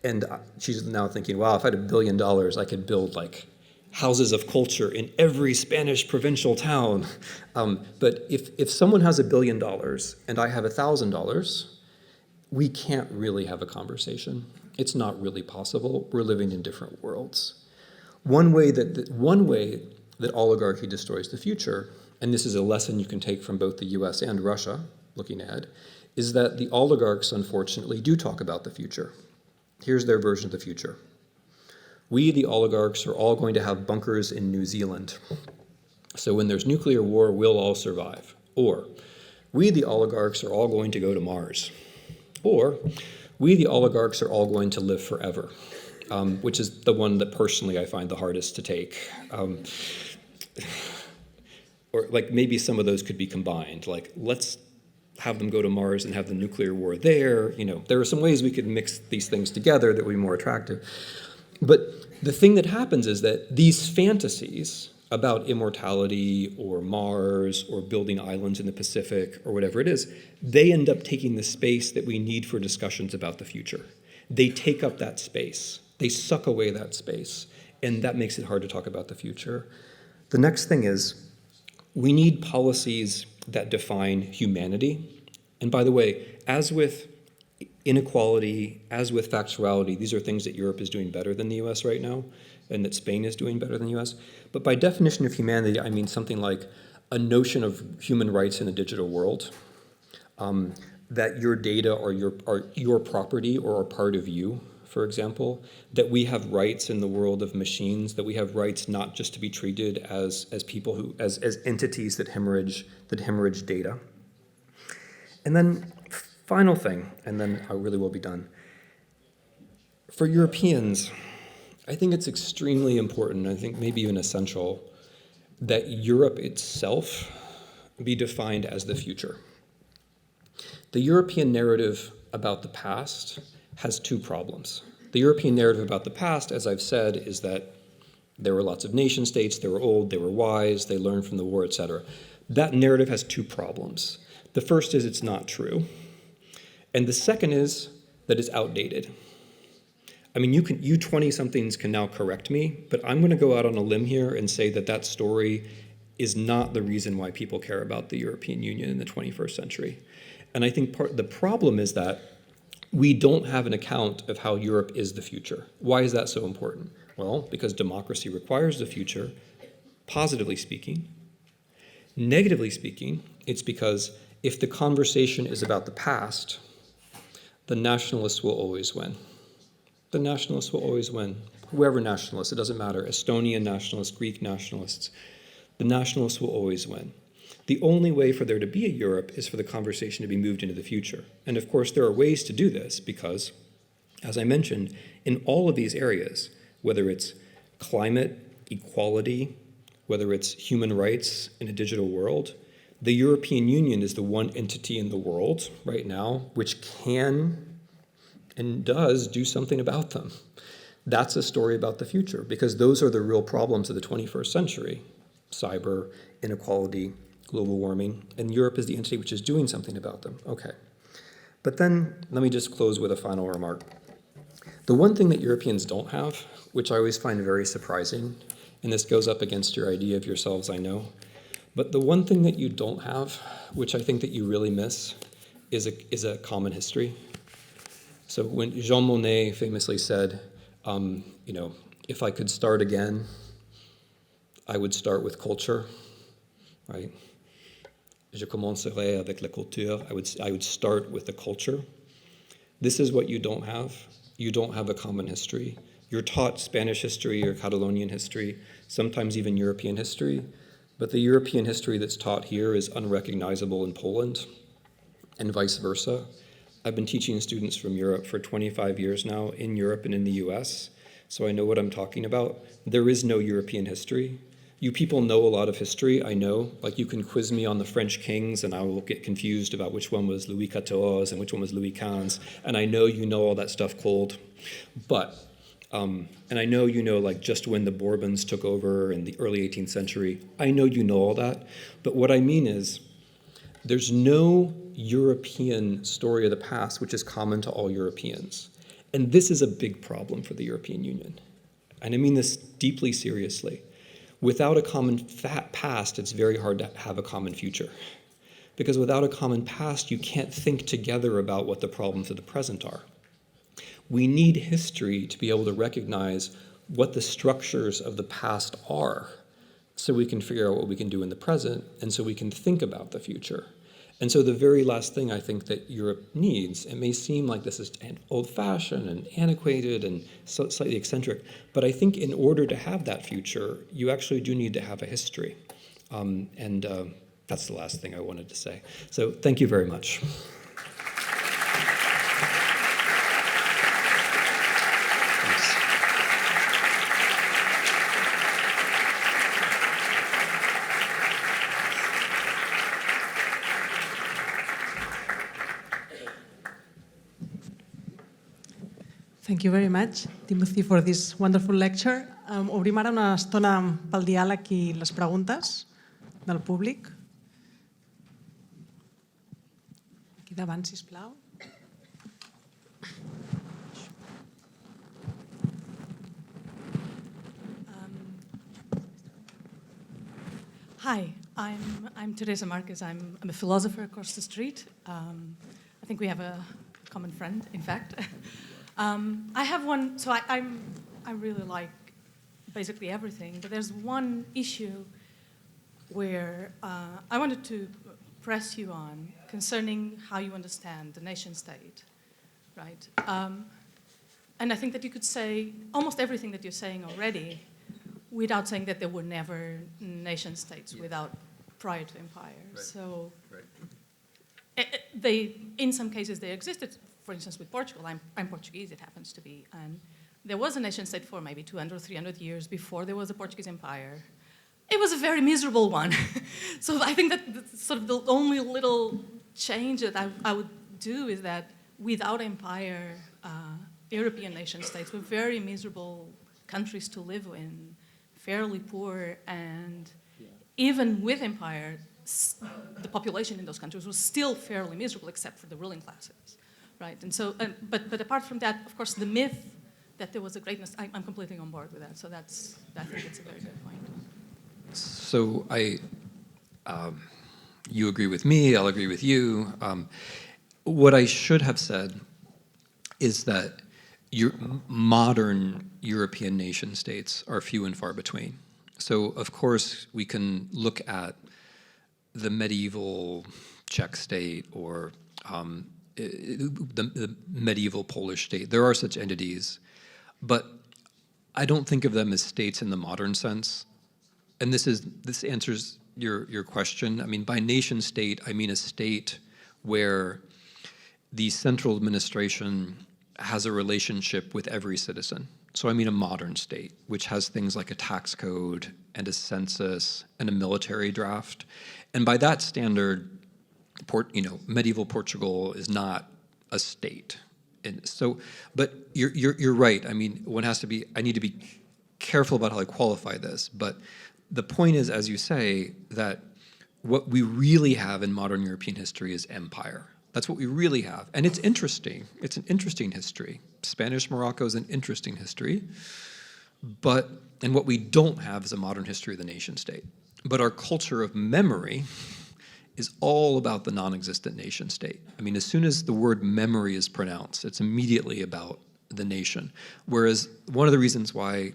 and she's now thinking, wow, if I had $1 billion, I could build like houses of culture in every Spanish provincial town. But if someone has $1 billion and I have $1,000, we can't really have a conversation. It's not really possible. We're living in different worlds. One way that oligarchy destroys the future, and this is a lesson you can take from both the US and Russia, looking ahead, is that the oligarchs, unfortunately, do talk about the future. Here's their version of the future. We, the oligarchs, are all going to have bunkers in New Zealand. So when there's nuclear war, we'll all survive. Or, we, the oligarchs, are all going to go to Mars. Or, we, the oligarchs, are all going to live forever, which is the one that personally I find the hardest to take. Or like maybe some of those could be combined. Like, let's have them go to Mars and have the nuclear war there. You know, there are some ways we could mix these things together that would be more attractive. But the thing that happens is that these fantasies about immortality or Mars or building islands in the Pacific or whatever it is, they end up taking the space that we need for discussions about the future. They take up that space. They suck away that space. And that makes it hard to talk about the future. The next thing is, we need policies that define humanity. And by the way, as with inequality, as with factuality, these are things that Europe is doing better than the US right now, and that Spain is doing better than the US. But by definition of humanity, I mean something like a notion of human rights in a digital world, that your data are your property or are part of you, for example, that we have rights in the world of machines, that we have rights not just to be treated as people who, as entities that hemorrhage data. And then final thing, and then I really will be done. For Europeans, I think it's extremely important, I think maybe even essential, that Europe itself be defined as the future. The European narrative about the past has two problems. The European narrative about the past, as I've said, is that there were lots of nation states, they were old, they were wise, they learned from the war, etc. That narrative has two problems. The first is it's not true. And the second is that it's outdated. I mean, you 20-somethings can now correct me, but I'm going to go out on a limb here and say that that story is not the reason why people care about the European Union in the 21st century. And I think the problem is that we don't have an account of how Europe is the future. Why is that so important? Well, because democracy requires the future, positively speaking. Negatively speaking, it's because if the conversation is about the past, the nationalists will always win. The nationalists will always win. Whoever nationalists, it doesn't matter. Estonian nationalists, Greek nationalists, the nationalists will always win. The only way for there to be a Europe is for the conversation to be moved into the future. And of course, there are ways to do this because, as I mentioned, in all of these areas, whether it's climate, equality, whether it's human rights in a digital world, the European Union is the one entity in the world right now which can and does do something about them. That's a story about the future because those are the real problems of the 21st century: cyber, inequality, global warming, and Europe is the entity which is doing something about them. Okay. But then let me just close with a final remark. The one thing that Europeans don't have, which I always find very surprising, and this goes up against your idea of yourselves, I know, but the one thing that you don't have, which I think that you really miss, is a common history. So when Jean Monnet famously said, if I could start again, I would start with culture, right? Je commencerai avec la culture. I would start with the culture. This is what you don't have. You don't have a common history. You're taught Spanish history or Catalonian history, sometimes even European history, but the European history that's taught here is unrecognizable in Poland, and vice versa. I've been teaching students from Europe for 25 years now, in Europe and in the US, so I know what I'm talking about. There is no European history. You people know a lot of history, I know. Like, you can quiz me on the French kings and I will get confused about which one was Louis XIV and which one was Louis XV, and I know you know all that stuff cold. But, and I know you know, like, just when the Bourbons took over in the early 18th century, I know you know all that. But what I mean is, there's no European story of the past which is common to all Europeans. And this is a big problem for the European Union. And I mean this deeply seriously. Without a common past, it's very hard to have a common future. Because without a common past, you can't think together about what the problems of the present are. We need history to be able to recognize what the structures of the past are. so we can figure out what we can do in the present, and so we can think about the future. And so the very last thing I think that Europe needs, it may seem like this is old-fashioned and antiquated and slightly eccentric, but I think in order to have that future, you actually do need to have a history. That's the last thing I wanted to say. So thank you very much. Thank you very much, Timothy, for this wonderful lecture. Obrim ara una estona pel diàleg i les preguntes del públic. Aquí davant, sisplau. Hi, I'm Teresa Marquez. I'm a philosopher across the street. I think we have a common friend, in fact. I have one, so I really like basically everything, but there's one issue where I wanted to press you on concerning how you understand the nation state, right? And I think that you could say almost everything that you're saying already without saying that there were never nation states prior to empire. Right. So Right. they, in some cases, they existed. For instance, with Portugal, I'm Portuguese, it happens to be, and there was a nation state for maybe 200, 300 years before there was a Portuguese empire. It was a very miserable one. So I think that sort of the only little change that I would do is that without empire, European nation states were very miserable countries to live in, fairly poor, and even with empire, the population in those countries was still fairly miserable except for the ruling classes. Right, and so, but apart from that, of course, the myth that there was a greatness, I'm completely on board with that. So I think it's a very good point. So you agree with me, I'll agree with you. What I should have said is that modern European nation states are few and far between. So of course, we can look at the medieval Czech state or the medieval Polish state. There are such entities, but I don't think of them as states in the modern sense. And this answers your question. I mean, by nation state, I mean a state where the central administration has a relationship with every citizen. So I mean a modern state, which has things like a tax code and a census and a military draft. And by that standard, medieval Portugal is not a state, and so. But you're right. I mean, I need to be careful about how I qualify this. But the point is, as you say, that what we really have in modern European history is empire. That's what we really have, and it's interesting. It's an interesting history. Spanish Morocco is an interesting history, and what we don't have is a modern history of the nation state. But our culture of memory is all about the non-existent nation state. I mean, as soon as the word memory is pronounced, it's immediately about the nation. Whereas one of the reasons why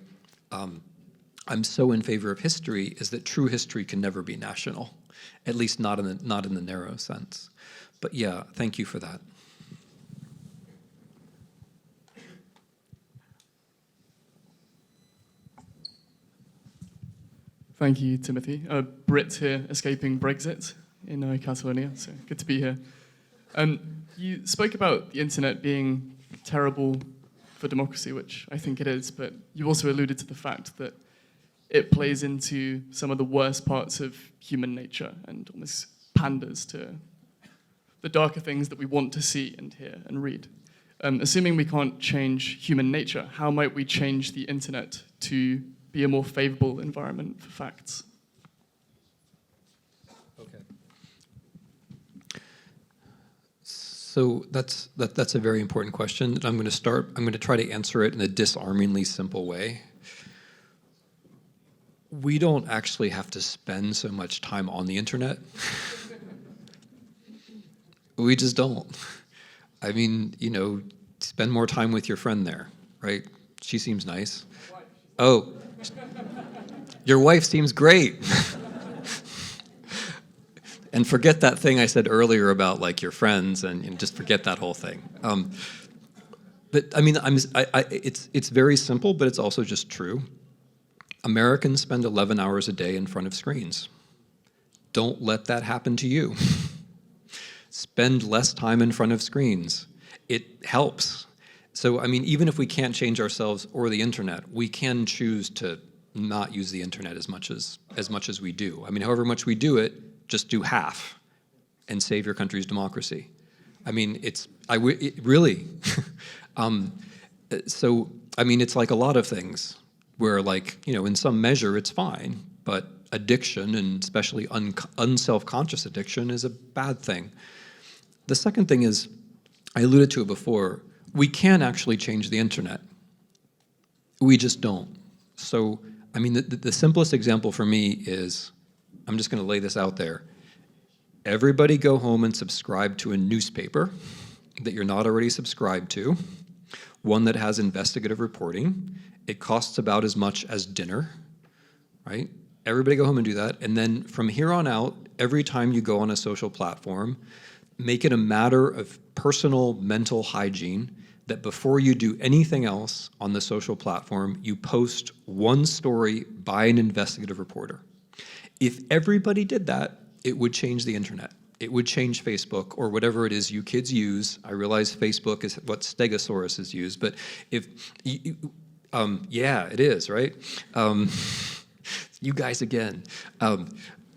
I'm so in favor of history is that true history can never be national, at least not in the narrow sense. But yeah, thank you for that. Thank you, Timothy. Brit here, escaping Brexit in Catalonia, so good to be here. You spoke about the internet being terrible for democracy, which I think it is, but you also alluded to the fact that it plays into some of the worst parts of human nature and almost panders to the darker things that we want to see and hear and read. Assuming we can't change human nature, how might we change the internet to be a more favorable environment for facts? Okay. So that's a very important question. I'm going to try to answer it in a disarmingly simple way. We don't actually have to spend so much time on the internet. We just don't. I mean, spend more time with your friend there, right? She seems nice. Oh, Your wife seems great. And forget that thing I said earlier about like your friends, and just forget that whole thing. But I mean, it's very simple, but it's also just true. Americans spend 11 hours a day in front of screens. Don't let that happen to you. Spend less time in front of screens. It helps. So, I mean, even if we can't change ourselves or the internet, we can choose to not use the internet as much as we do. I mean, however much we do it, just do half and save your country's democracy. I mean, it really. So, I mean, it's like a lot of things where, like, you know, in some measure it's fine, but addiction, and especially unself-conscious addiction, is a bad thing. The second thing is, I alluded to it before, we can actually change the internet. We just don't. So, I mean, the simplest example for me is, I'm just going to lay this out there. Everybody go home and subscribe to a newspaper that you're not already subscribed to, one that has investigative reporting. It costs about as much as dinner, right? Everybody go home and do that. And then from here on out, every time you go on a social platform, make it a matter of personal mental hygiene that before you do anything else on the social platform, you post one story by an investigative reporter. If everybody did that, it would change the internet. It would change Facebook or whatever it is you kids use. I realize Facebook is what Stegosaurus is used, but if, yeah, it is, right? You guys again.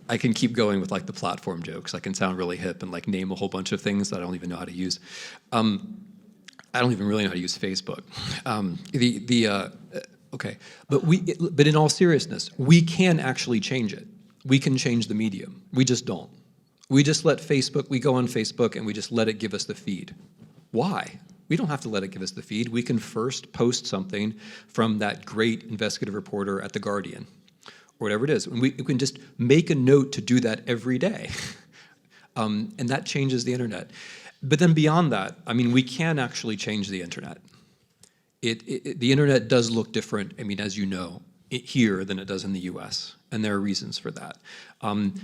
I can keep going with like the platform jokes. I can sound really hip and like name a whole bunch of things that I don't even know how to use. I don't even really know how to use Facebook. Okay, but in all seriousness, we can actually change it. We can change the medium. We just don't. We just let Facebook, we go on Facebook and we just let it give us the feed. Why? We don't have to let it give us the feed. We can first post something from that great investigative reporter at The Guardian, or whatever it is. And we can just make a note to do that every day. And that changes the internet. But then beyond that, I mean, we can actually change the internet. The internet does look different, I mean, as you know, here than it does in the US, and there are reasons for that.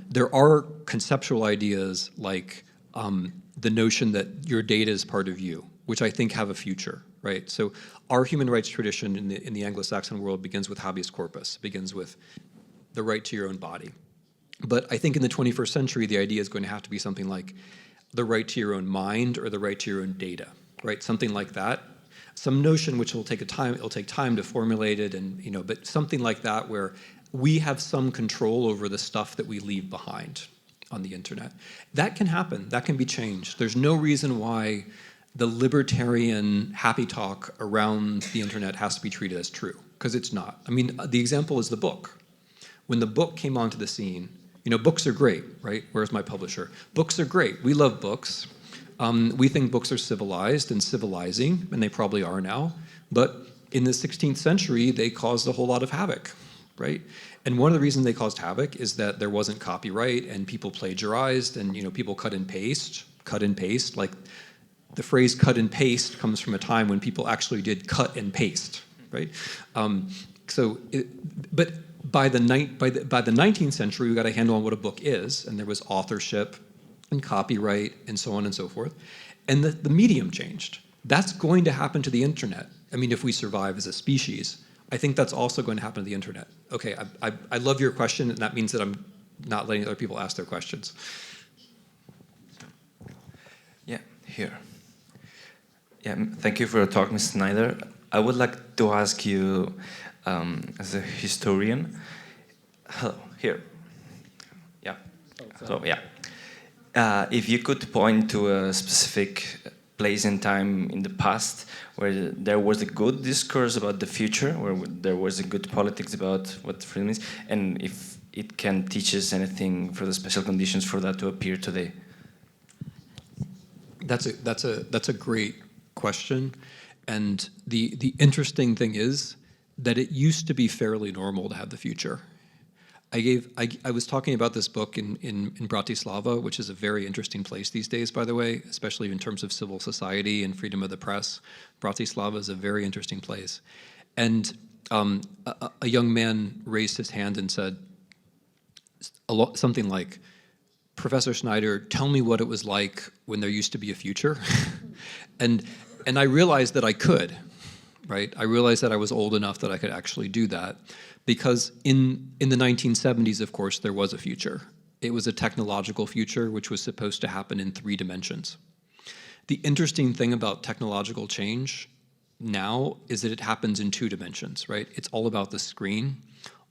There are conceptual ideas like the notion that your data is part of you, which I think have a future, right? So our human rights tradition in the Anglo-Saxon world begins with habeas corpus, begins with the right to your own body. But I think in the 21st century, the idea is going to have to be something like the right to your own mind or the right to your own data, right? Something like that. Some notion which will take time to formulate it, and but something like that where we have some control over the stuff that we leave behind on the internet. That can happen. That can be changed. There's no reason why the libertarian happy talk around the internet has to be treated as true, because it's not. I mean, the example is the book. When the book came onto the scene, books are great, right? Where's my publisher? Books are great. We love books. We think books are civilized and civilizing, and they probably are now. But in the 16th century, they caused a whole lot of havoc, right? And one of the reasons they caused havoc is that there wasn't copyright, and people plagiarized, and people cut and paste. Like the phrase "cut and paste" comes from a time when people actually did cut and paste, right? But by the 19th century, we got a handle on what a book is, and there was authorship and copyright and so on and so forth. And the medium changed. That's going to happen to the internet. I mean, if we survive as a species, I think that's also going to happen to the internet. Okay, I love your question, and that means that I'm not letting other people ask their questions. Yeah, here. Yeah, thank you for your talk, Ms. Snyder. I would like to ask you, as a historian, hello, here. Yeah, so yeah. If you could point to a specific place and time in the past where there was a good discourse about the future, where there was a good politics about what freedom is, and if it can teach us anything for the special conditions for that to appear today. That's a great question, and the interesting thing is that it used to be fairly normal to have the future. I was talking about this book in Bratislava, which is a very interesting place these days, by the way, especially in terms of civil society and freedom of the press. Bratislava is a very interesting place. And a young man raised his hand and said something like, "Professor Snyder, tell me what it was like when there used to be a future." and I realized that I could, right? I realized that I was old enough that I could actually do that, because in the 1970s, of course, there was a future. It was a technological future which was supposed to happen in 3 dimensions. The interesting thing about technological change now is that it happens in 2 dimensions, right? It's all about the screen.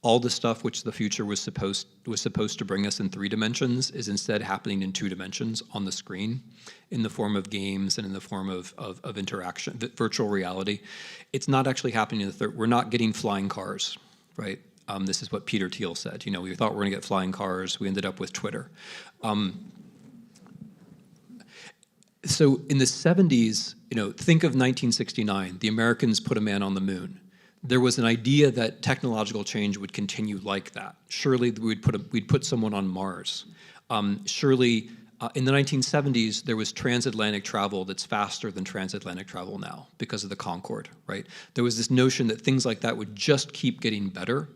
All the stuff which the future was supposed to bring us in 3 dimensions is instead happening in 2 dimensions on the screen, in the form of games and in the form of interaction, virtual reality. It's not actually happening in the third. We're not getting flying cars, right? This is what Peter Thiel said. You know, we thought we were going to get flying cars. We ended up with Twitter. So in the 70s, you know, think of 1969. The Americans put a man on the moon. There was an idea that technological change would continue like that. Surely we'd put someone on Mars. Surely in the 1970s, there was transatlantic travel that's faster than transatlantic travel now because of the Concorde, right? There was this notion that things like that would just keep getting better.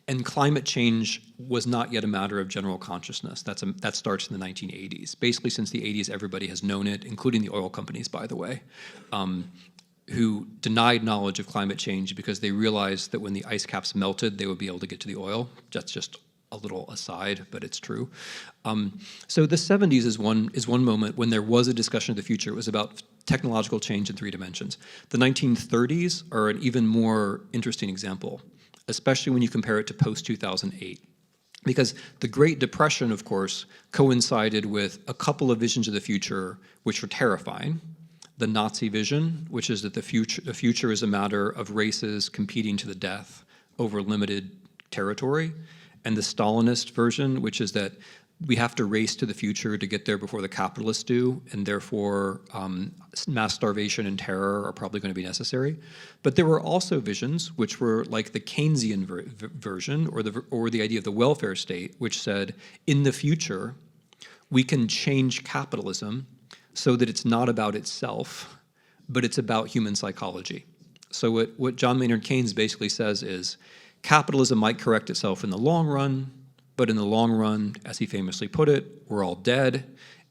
And climate change was not yet a matter of general consciousness. That starts in the 1980s. Basically, since the 80s, everybody has known it, including the oil companies, by the way, who denied knowledge of climate change because they realized that when the ice caps melted, they would be able to get to the oil. That's just a little aside, but it's true. So the 70s is one moment when there was a discussion of the future. It was about technological change in 3 dimensions. The 1930s are an even more interesting example, especially when you compare it to post-2008. Because the Great Depression, of course, coincided with a couple of visions of the future which were terrifying. The Nazi vision, which is that the future is a matter of races competing to the death over limited territory, and the Stalinist version, which is that we have to race to the future to get there before the capitalists do, and therefore mass starvation and terror are probably going to be necessary. But there were also visions which were like the Keynesian version, or the idea of the welfare state, which said, in the future, we can change capitalism so that it's not about itself, but it's about human psychology. So what John Maynard Keynes basically says is, capitalism might correct itself in the long run, but in the long run, as he famously put it, we're all dead.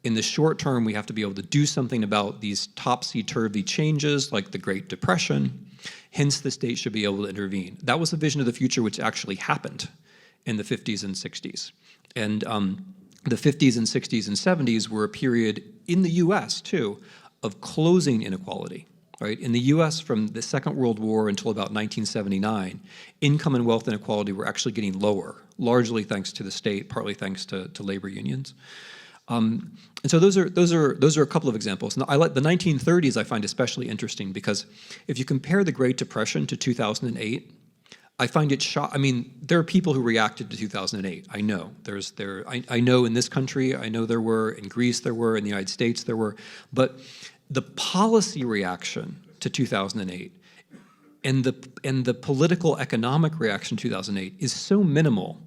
In the short term, we have to be able to do something about these topsy-turvy changes like the Great Depression. Hence, the state should be able to intervene. That was a vision of the future which actually happened in the 50s and 60s. And the 50s and 60s and 70s were a period in the US, too, of closing inequality. Right? In the US, from the Second World War until about 1979, income and wealth inequality were actually getting lower, largely thanks to the state, partly thanks to labor unions. And so those are a couple of examples. Now, the 1930s I find especially interesting because if you compare the Great Depression to 2008, I find it I mean, there are people who reacted to 2008. I know. I know in this country, I know there were, in Greece there were, in the United States there were, but the policy reaction to 2008 and the political economic reaction to 2008 is so minimal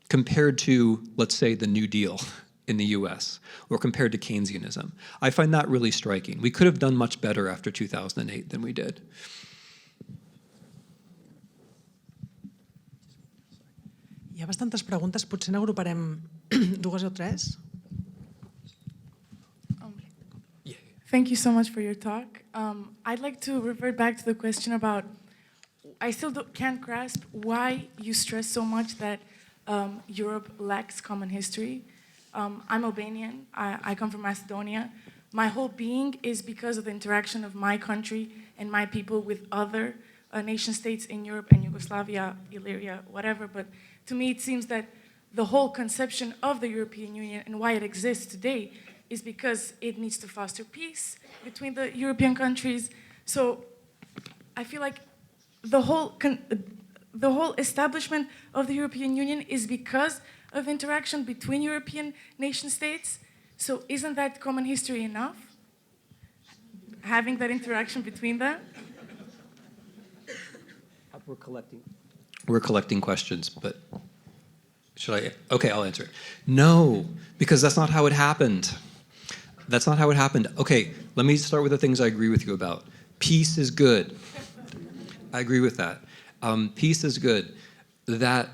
compared to, let's say, the New Deal in the US or compared to Keynesianism. I find that really striking. We could have done much better after 2008 than we did. Hi ha bastantes preguntes, potser n'agruparem 2 o 3. Thank you so much for your talk. I'd like to revert back to the question about, I still can't grasp why you stress so much that Europe lacks common history. I'm Albanian, I come from Macedonia. My whole being is because of the interaction of my country and my people with other nation states in Europe and Yugoslavia, Illyria, whatever. But to me, it seems that the whole conception of the European Union and why it exists today is because it needs to foster peace between the European countries. So I feel like the whole establishment of the European Union is because of interaction between European nation states. So isn't that common history enough? Having that interaction between them? We're collecting questions, but should I? Okay, I'll answer it. No, because that's not how it happened. That's not how it happened. Okay, let me start with the things I agree with you about. Peace is good. I agree with that. Peace is good. That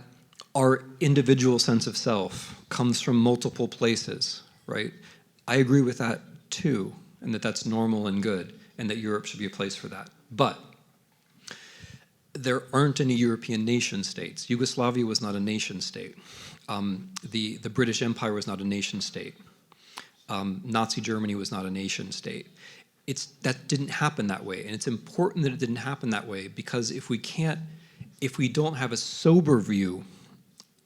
our individual sense of self comes from multiple places, right? I agree with that too, and that that's normal and good, and that Europe should be a place for that. But there aren't any European nation states. Yugoslavia was not a nation state. The British Empire was not a nation state. Nazi Germany was not a nation state. That didn't happen that way, and it's important that it didn't happen that way, because if we don't have a sober view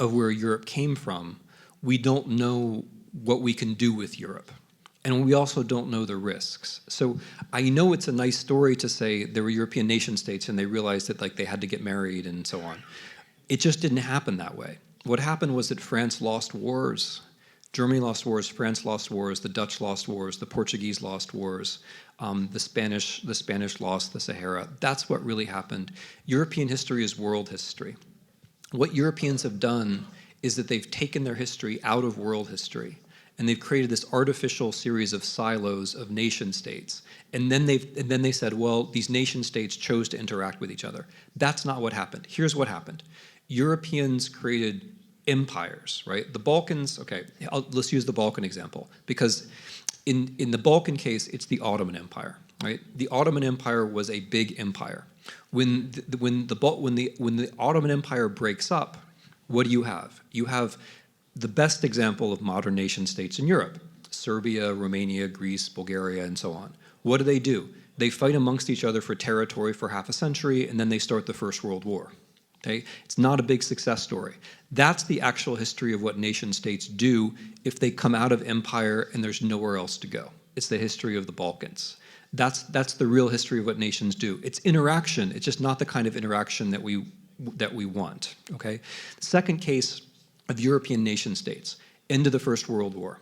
of where Europe came from, we don't know what we can do with Europe. And we also don't know the risks. So I know it's a nice story to say there were European nation states and they realized that like they had to get married and so on. It just didn't happen that way. What happened was that France lost wars, Germany lost wars, France lost wars, the Dutch lost wars, the Portuguese lost wars, the Spanish lost the Sahara. That's what really happened. European history is world history. What Europeans have done is that they've taken their history out of world history, and they've created this artificial series of silos of nation states. And then they said, well, these nation states chose to interact with each other. That's not what happened. Here's what happened. Europeans created empires, right? The Balkans, okay, let's use the Balkan example, because in the Balkan case, it's the Ottoman Empire, right? The Ottoman Empire was a big empire. When the Ottoman Empire breaks up, what do you have? You have the best example of modern nation states in Europe: Serbia, Romania, Greece, Bulgaria, and so on. What do? They fight amongst each other for territory for half a century, and then they start the First World War. Okay? It's not a big success story. That's the actual history of what nation states do if they come out of empire and there's nowhere else to go. It's the history of the Balkans. That's the real history of what nations do. It's interaction. It's just not the kind of interaction that we want. Okay? The second case of European nation states, end of the First World War.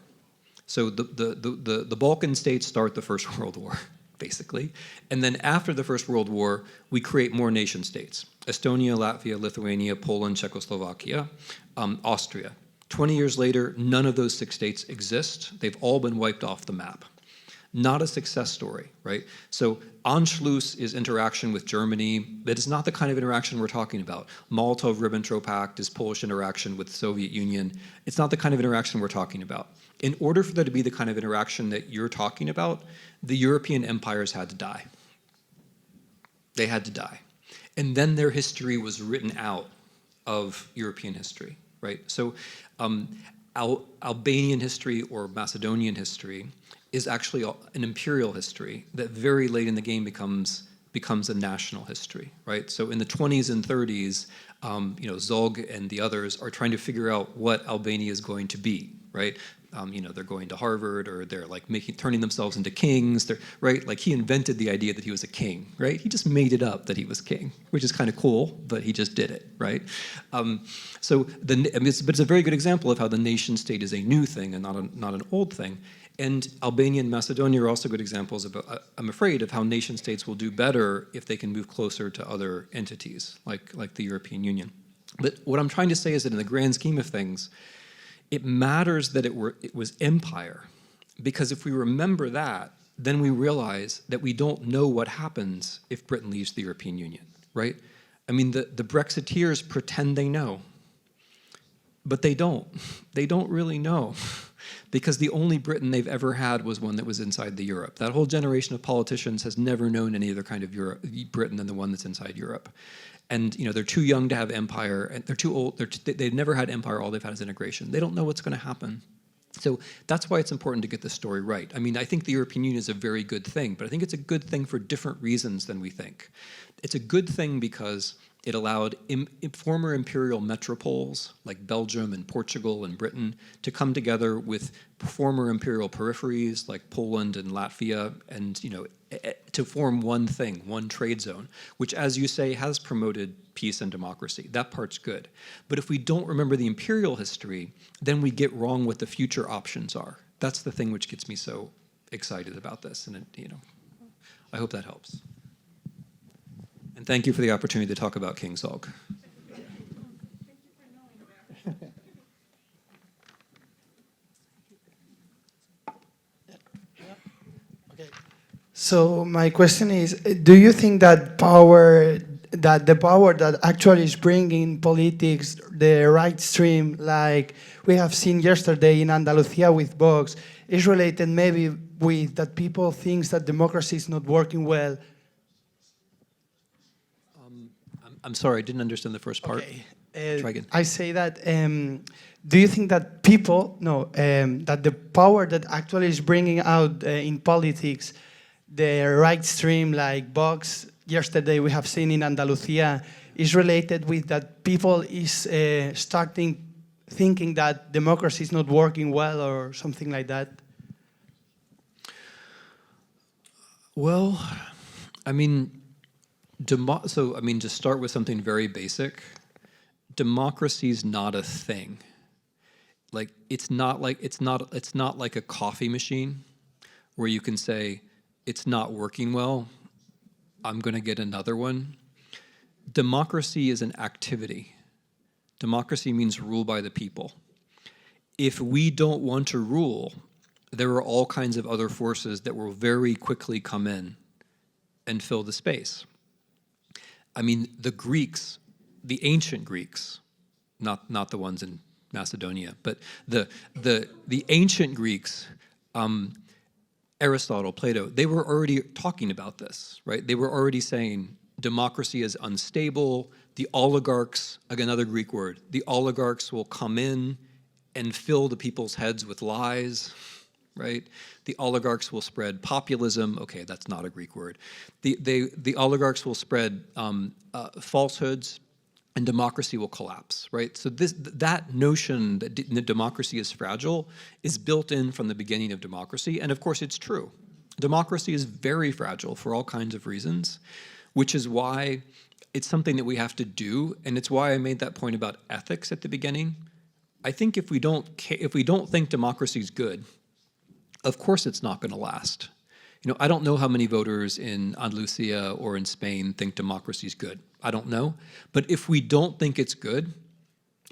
So the Balkan states start the First World War, basically. And then after the First World War, we create more nation states: Estonia, Latvia, Lithuania, Poland, Czechoslovakia, Austria. 20 years later, none of those 6 states exist. They've all been wiped off the map. Not a success story, right? So Anschluss is interaction with Germany, but it's not the kind of interaction we're talking about. Molotov-Ribbentrop Pact is Polish interaction with the Soviet Union. It's not the kind of interaction we're talking about. In order for there to be the kind of interaction that you're talking about, the European empires had to die. They had to die. And then their history was written out of European history, right? So Albanian history or Macedonian history is actually an imperial history that very late in the game becomes a national history, right? So in the 20s and 30s, Zog and the others are trying to figure out what Albania is going to be, right? They're going to Harvard, or they're like turning themselves into kings, right? Like he invented the idea that he was a king, right? He just made it up that he was king, which is kind of cool, but he just did it, right? It's a very good example of how the nation state is a new thing and not an old thing. And Albania and Macedonia are also good examples of, I'm afraid, of how nation states will do better if they can move closer to other entities, like the European Union. But what I'm trying to say is that in the grand scheme of things, it matters that it was empire, because if we remember that, then we realize that we don't know what happens if Britain leaves the European Union, right? I mean, the Brexiteers pretend they know, but they don't. They don't really know, because the only Britain they've ever had was one that was inside the Europe. That whole generation of politicians has never known any other kind of Britain than the one that's inside Europe. And they're too young to have empire, and they're too old. They've never had empire. All they've had is integration. They don't know what's going to happen. So that's why it's important to get this story right. I mean, I think the European Union is a very good thing, but I think it's a good thing for different reasons than we think. It's a good thing because it allowed former imperial metropoles like Belgium and Portugal and Britain to come together with former imperial peripheries like Poland and Latvia, and to form one thing, one trade zone, which, as you say, has promoted peace and democracy. That part's good. But if we don't remember the imperial history, then we get wrong what the future options are. That's the thing which gets me so excited about this, and I hope that helps. And thank you for the opportunity to talk about King Zog. So my question is, do you think that power that the power that actually is bringing politics, the right stream, like we have seen yesterday in Andalusia with Vox, is related maybe with that people think that democracy is not working well? I'm sorry, I didn't understand the first part. Okay. Try again. I say that, do you think that people, that the power that actually is bringing out in politics the right stream, like Vox, yesterday we have seen in Andalusia, is related with that people is starting thinking that democracy is not working well or something like that? Well, I mean, to start with something very basic, democracy is not a thing. Like, it's not like a coffee machine where you can say, it's not working well, I'm going to get another one. Democracy is an activity. Democracy means rule by the people. If we don't want to rule, there are all kinds of other forces that will very quickly come in and fill the space. I mean, the Greeks, the ancient Greeks, not the ones in Macedonia, but the ancient Greeks, Aristotle, Plato, they were already talking about this, right? They were already saying democracy is unstable. The oligarchs, again, another Greek word, the oligarchs will come in and fill the people's heads with lies, right? The oligarchs will spread populism. Okay, that's not a Greek word. The oligarchs will spread falsehoods, and democracy will collapse, right? So that notion that democracy is fragile is built in from the beginning of democracy, and of course it's true. Democracy is very fragile for all kinds of reasons, which is why it's something that we have to do, and it's why I made that point about ethics at the beginning. I think if we don't think democracy is good, of course it's not going to last. You know, I don't know how many voters in Andalusia or in Spain think democracy is good. I don't know. But if we don't think it's good,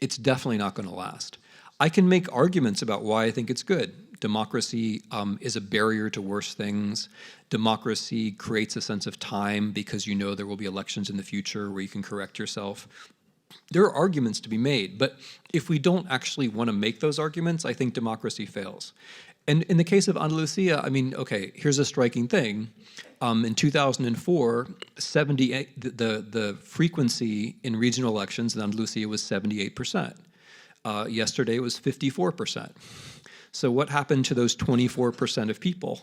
it's definitely not going to last. I can make arguments about why I think it's good. Democracy is a barrier to worse things. Democracy creates a sense of time because you know there will be elections in the future where you can correct yourself. There are arguments to be made, but if we don't actually want to make those arguments, I think democracy fails. And in the case of Andalusia, I mean, okay, here's a striking thing. In 2004, the frequency in regional elections in Andalusia was 78%. Yesterday it was 54%. So what happened to those 24% of people?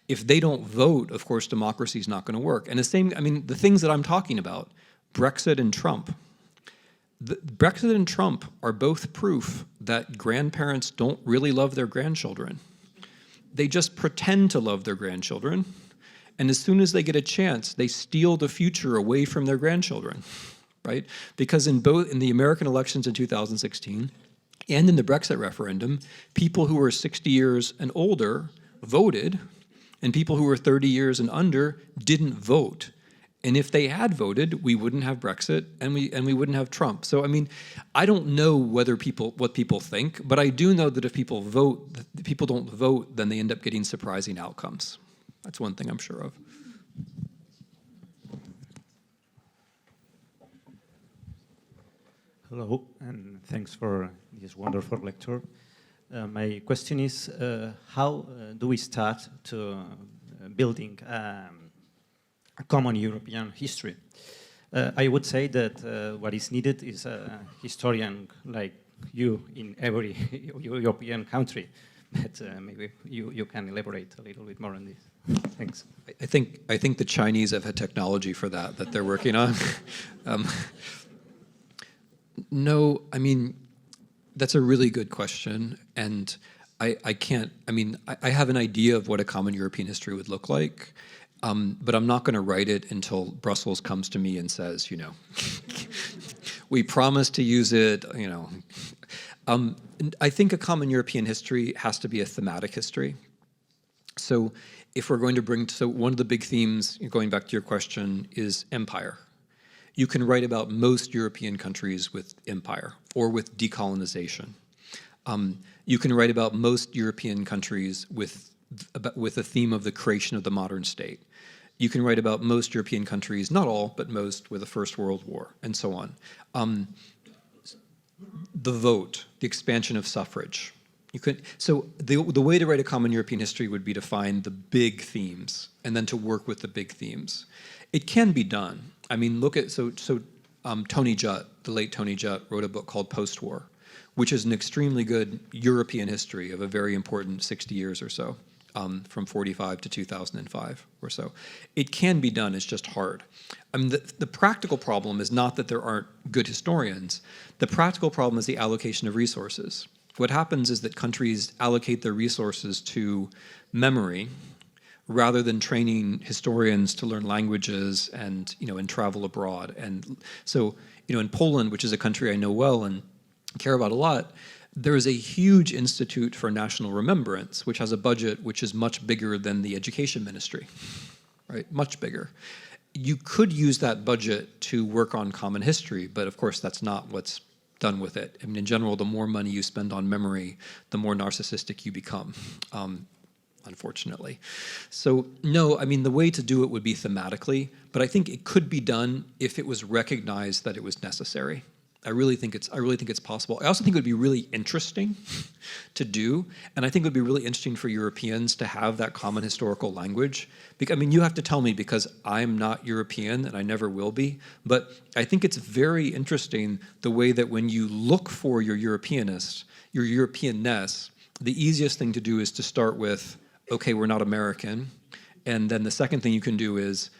If they don't vote, of course, democracy is not going to work. And the things that I'm talking about, Brexit and Trump, Brexit and Trump are both proof that grandparents don't really love their grandchildren. They just pretend to love their grandchildren, and as soon as they get a chance, they steal the future away from their grandchildren, right? Because in the American elections in 2016 and in the Brexit referendum, people who were 60 years and older voted, and people who were 30 years and under didn't vote. And if they had voted, we wouldn't have Brexit and we wouldn't have Trump. So I mean, I don't know what people think, but I do know that if people don't vote, then they end up getting surprising outcomes. That's one thing I'm sure of. Hello, and thanks for this wonderful lecture. My question is, how do we start to building a common European history? I would say that what is needed is a historian like you in every European country. But maybe you can elaborate a little bit more on this. Thanks. I think the Chinese have had technology for that they're working on. No, I mean, that's a really good question, and I can't. I mean, I have an idea of what a common European history would look like. But I'm not going to write it until Brussels comes to me and says, you know, we promise to use it, you know. I think a common European history has to be a thematic history. So if we're going to so one of the big themes, going back to your question, is empire. You can write about most European countries with empire or with decolonization. You can write about most European countries with a theme of the creation of the modern state. You can write about most European countries, not all, but most, with the First World War, and so on. The vote, the expansion of suffrage. So the way to write a common European history would be to find the big themes and then to work with the big themes. It can be done. I mean, look at, Tony Judt, the late Tony Judt, wrote a book called Post-War, which is an extremely good European history of a very important 60 years or so, from 45 to 2005 or so. It can be done, it's just hard. I mean, the practical problem is not that there aren't good historians. The practical problem is the allocation of resources. What happens is that countries allocate their resources to memory rather than training historians to learn languages and, and travel abroad. And so, in Poland, which is a country I know well and care about a lot, there is a huge Institute for National Remembrance, which has a budget which is much bigger than the education ministry, right? Much bigger. You could use that budget to work on common history, but of course that's not what's done with it. I mean, in general, the more money you spend on memory, the more narcissistic you become, unfortunately. So no, I mean, the way to do it would be thematically, but I think it could be done if it was recognized that it was necessary. I really think it's possible. I also think it would be really interesting to do, and I think it would be really interesting for Europeans to have that common historical language. I mean, you have to tell me because I'm not European and I never will be, but I think it's very interesting the way that when you look for your Europeanness, the easiest thing to do is to start with, okay, we're not American. And then the second thing you can do is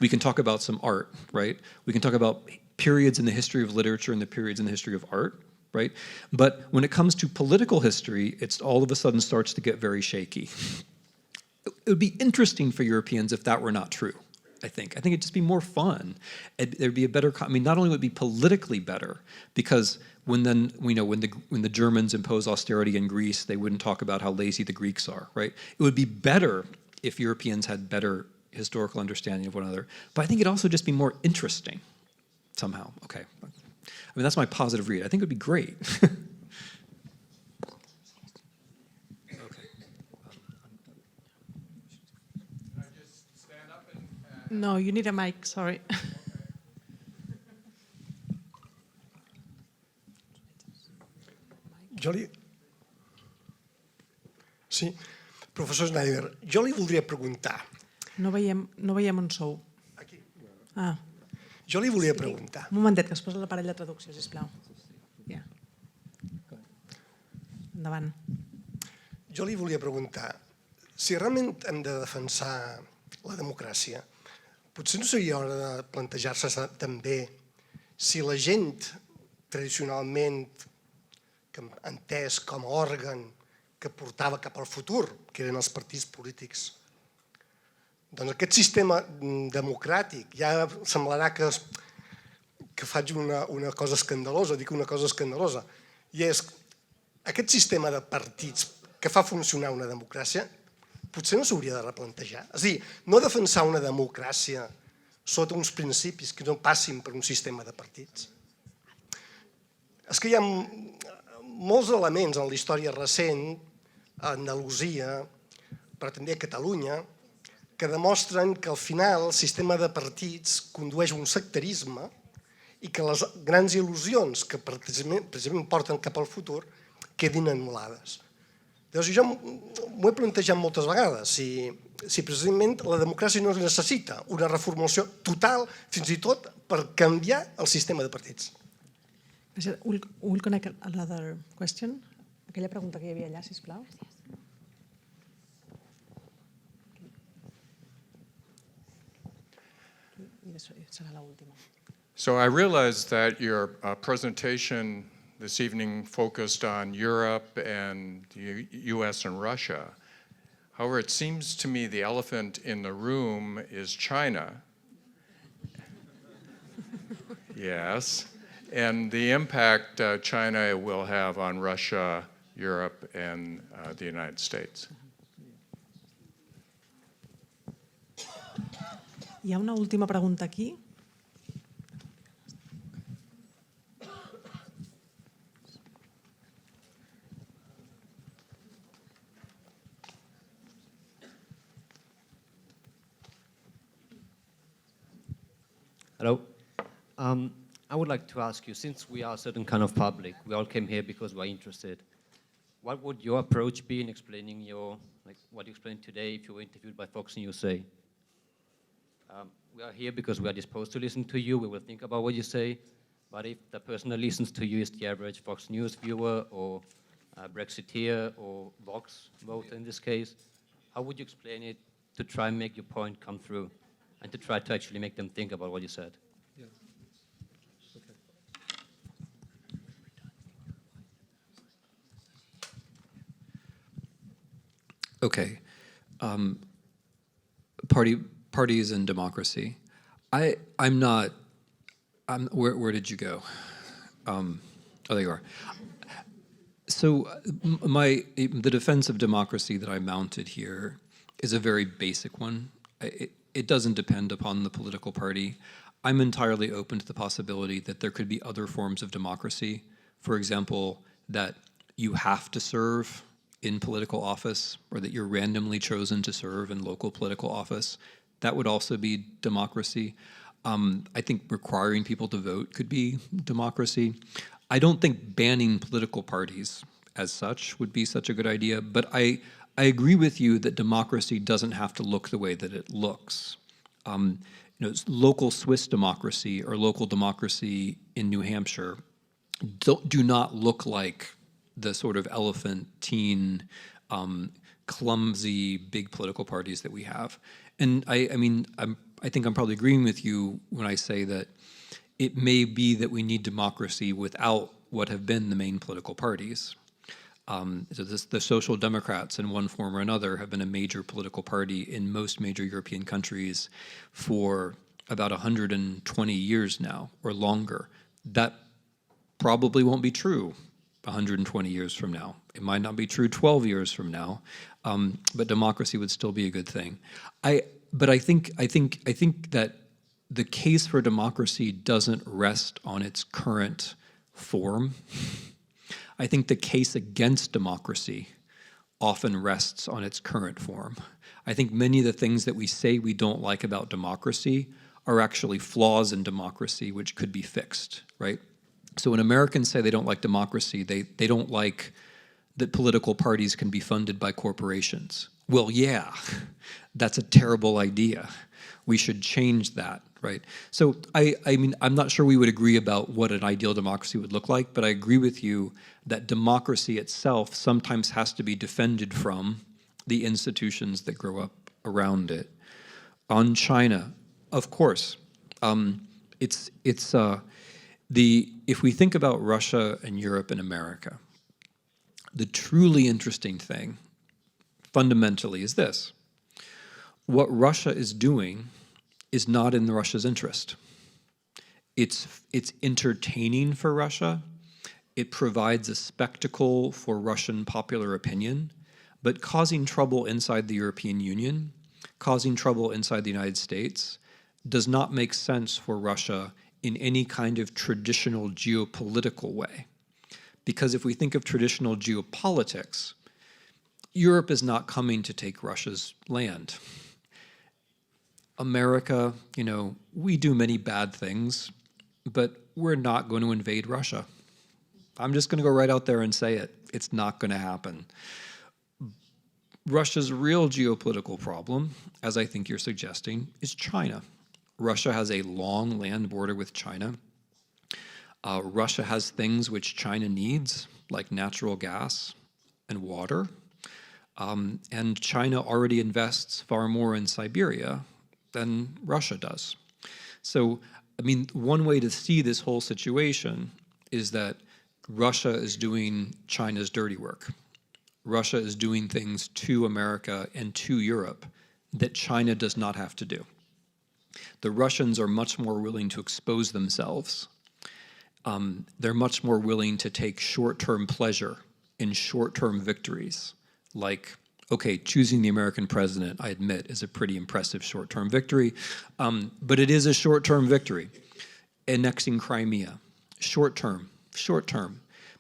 we can talk about some art, right? We can talk about periods in the history of literature and the periods in the history of art, right? But when it comes to political history, it's all of a sudden starts to get very shaky. It would be interesting for Europeans if that were not true, I think. I think it'd just be more fun. There'd be a better, I mean, not only would it be politically better, because when the Germans impose austerity in Greece, they wouldn't talk about how lazy the Greeks are, right? It would be better if Europeans had better historical understanding of one another. But I think it'd also just be more interesting. Somehow, okay. I mean, that's my positive read. I think it would be great. Okay. Can I just stand up and... No, you need a mic, sorry. Sí, professor Snyder, jo li voldria preguntar... No veiem on sou. Aquí. Ah. Jo li volia preguntar... Un momentet, que es posa l'aparell de traducció, sisplau. Ja. Endavant. Jo li volia preguntar si realment hem de defensar la democràcia, potser no seria hora de plantejar-se també si la gent tradicionalment entès com a òrgan que portava cap al futur, que eren els partits polítics, doncs aquest sistema democràtic, ja semblarà que faig una cosa escandalosa, dic una cosa escandalosa, i és aquest sistema de partits que fa funcionar una democràcia, potser no s'hauria de replantejar. És a dir, no defensar una democràcia sota uns principis que no passin per un sistema de partits. És que hi ha molts elements en la història recent, a Andalusia, però també a Catalunya, que demostren que al final el sistema de partits condueix a un sectarisme i que les grans il·lusions que precisament porten cap al futur quedin anul·lades. Llavors jo m'ho he plantejat moltes vegades, si precisament la democràcia no necessita una reformulació total, fins i tot per canviar el sistema de partits. Will connect another question? Aquella pregunta que hi havia allà, sisplau. So I realize that your presentation this evening focused on Europe and the US and Russia. However, it seems to me the elephant in the room is China. Yes. And the impact China will have on Russia, Europe, and the United States. Hi ha una última pregunta aquí. Hello. I would like to ask you, since we are a certain kind of public, we all came here because we're interested, what would your approach be in explaining what you explained today if you were interviewed by Fox News, say? We are here because we are disposed to listen to you, we will think about what you say, but if the person that listens to you is the average Fox News viewer or Brexiteer or Vox voter in this case, how would you explain it to try and make your point come through and to try to actually make them think about what you said? Yeah. Okay. Parties and democracy. I'm not. Where did you go? Oh, there you are. So the defense of democracy that I mounted here is a very basic one. It doesn't depend upon the political party. I'm entirely open to the possibility that there could be other forms of democracy. For example, that you have to serve in political office or that you're randomly chosen to serve in local political office. That would also be democracy. I think requiring people to vote could be democracy. I don't think banning political parties as such would be such a good idea, but I agree with you that democracy doesn't have to look the way that it looks. Local Swiss democracy or local democracy in New Hampshire do not look like the sort of elephantine, clumsy, big political parties that we have. And I think I'm probably agreeing with you when I say that it may be that we need democracy without what have been the main political parties. The Social Democrats, in one form or another, have been a major political party in most major European countries for about 120 years now, or longer. That probably won't be true 120 years from now. It might not be true 12 years from now, but democracy would still be a good thing. But I think that the case for democracy doesn't rest on its current form. I think the case against democracy often rests on its current form. I think many of the things that we say we don't like about democracy are actually flaws in democracy which could be fixed, right? So when Americans say they don't like democracy, they don't like that political parties can be funded by corporations. Well, yeah, that's a terrible idea. We should change that, right? So I mean, I'm not sure we would agree about what an ideal democracy would look like, but I agree with you that democracy itself sometimes has to be defended from the institutions that grow up around it. On China, of course, if we think about Russia and Europe and America, the truly interesting thing fundamentally is this. What Russia is doing is not in Russia's interest. It's entertaining for Russia. It provides a spectacle for Russian popular opinion, but causing trouble inside the European Union, causing trouble inside the United States, does not make sense for Russia in any kind of traditional geopolitical way. Because if we think of traditional geopolitics, Europe is not coming to take Russia's land. America, we do many bad things, but we're not going to invade Russia. I'm just going to go right out there and say it. It's not going to happen. Russia's real geopolitical problem, as I think you're suggesting, is China. Russia has a long land border with China. Russia has things which China needs, like natural gas and water. And China already invests far more in Siberia than Russia does. So, I mean, one way to see this whole situation is that Russia is doing China's dirty work. Russia is doing things to America and to Europe that China does not have to do. The Russians are much more willing to expose themselves. They're much more willing to take short-term pleasure in short-term victories. Like, okay, choosing the American president, I admit, is a pretty impressive short-term victory, but it is a short-term victory. Annexing Crimea, short-term.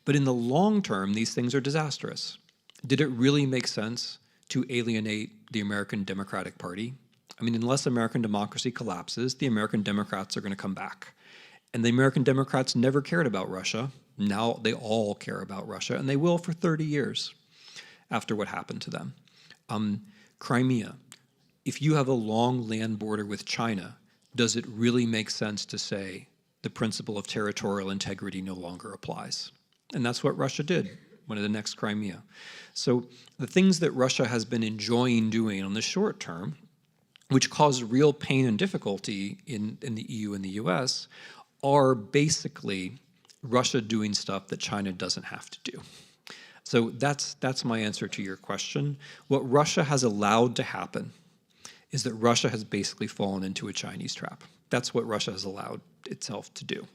But in the long term, these things are disastrous. Did it really make sense to alienate the American Democratic Party? I mean, unless American democracy collapses, the American Democrats are going to come back. And the American Democrats never cared about Russia. Now they all care about Russia, and they will for 30 years after what happened to them. Crimea. If you have a long land border with China, does it really make sense to say the principle of territorial integrity no longer applies? And that's what Russia did when it annexed Crimea. So the things that Russia has been enjoying doing on the short term, which cause real pain and difficulty in the EU and the US, are basically Russia doing stuff that China doesn't have to do. So that's my answer to your question. What Russia has allowed to happen is that Russia has basically fallen into a Chinese trap. That's what Russia has allowed itself to do.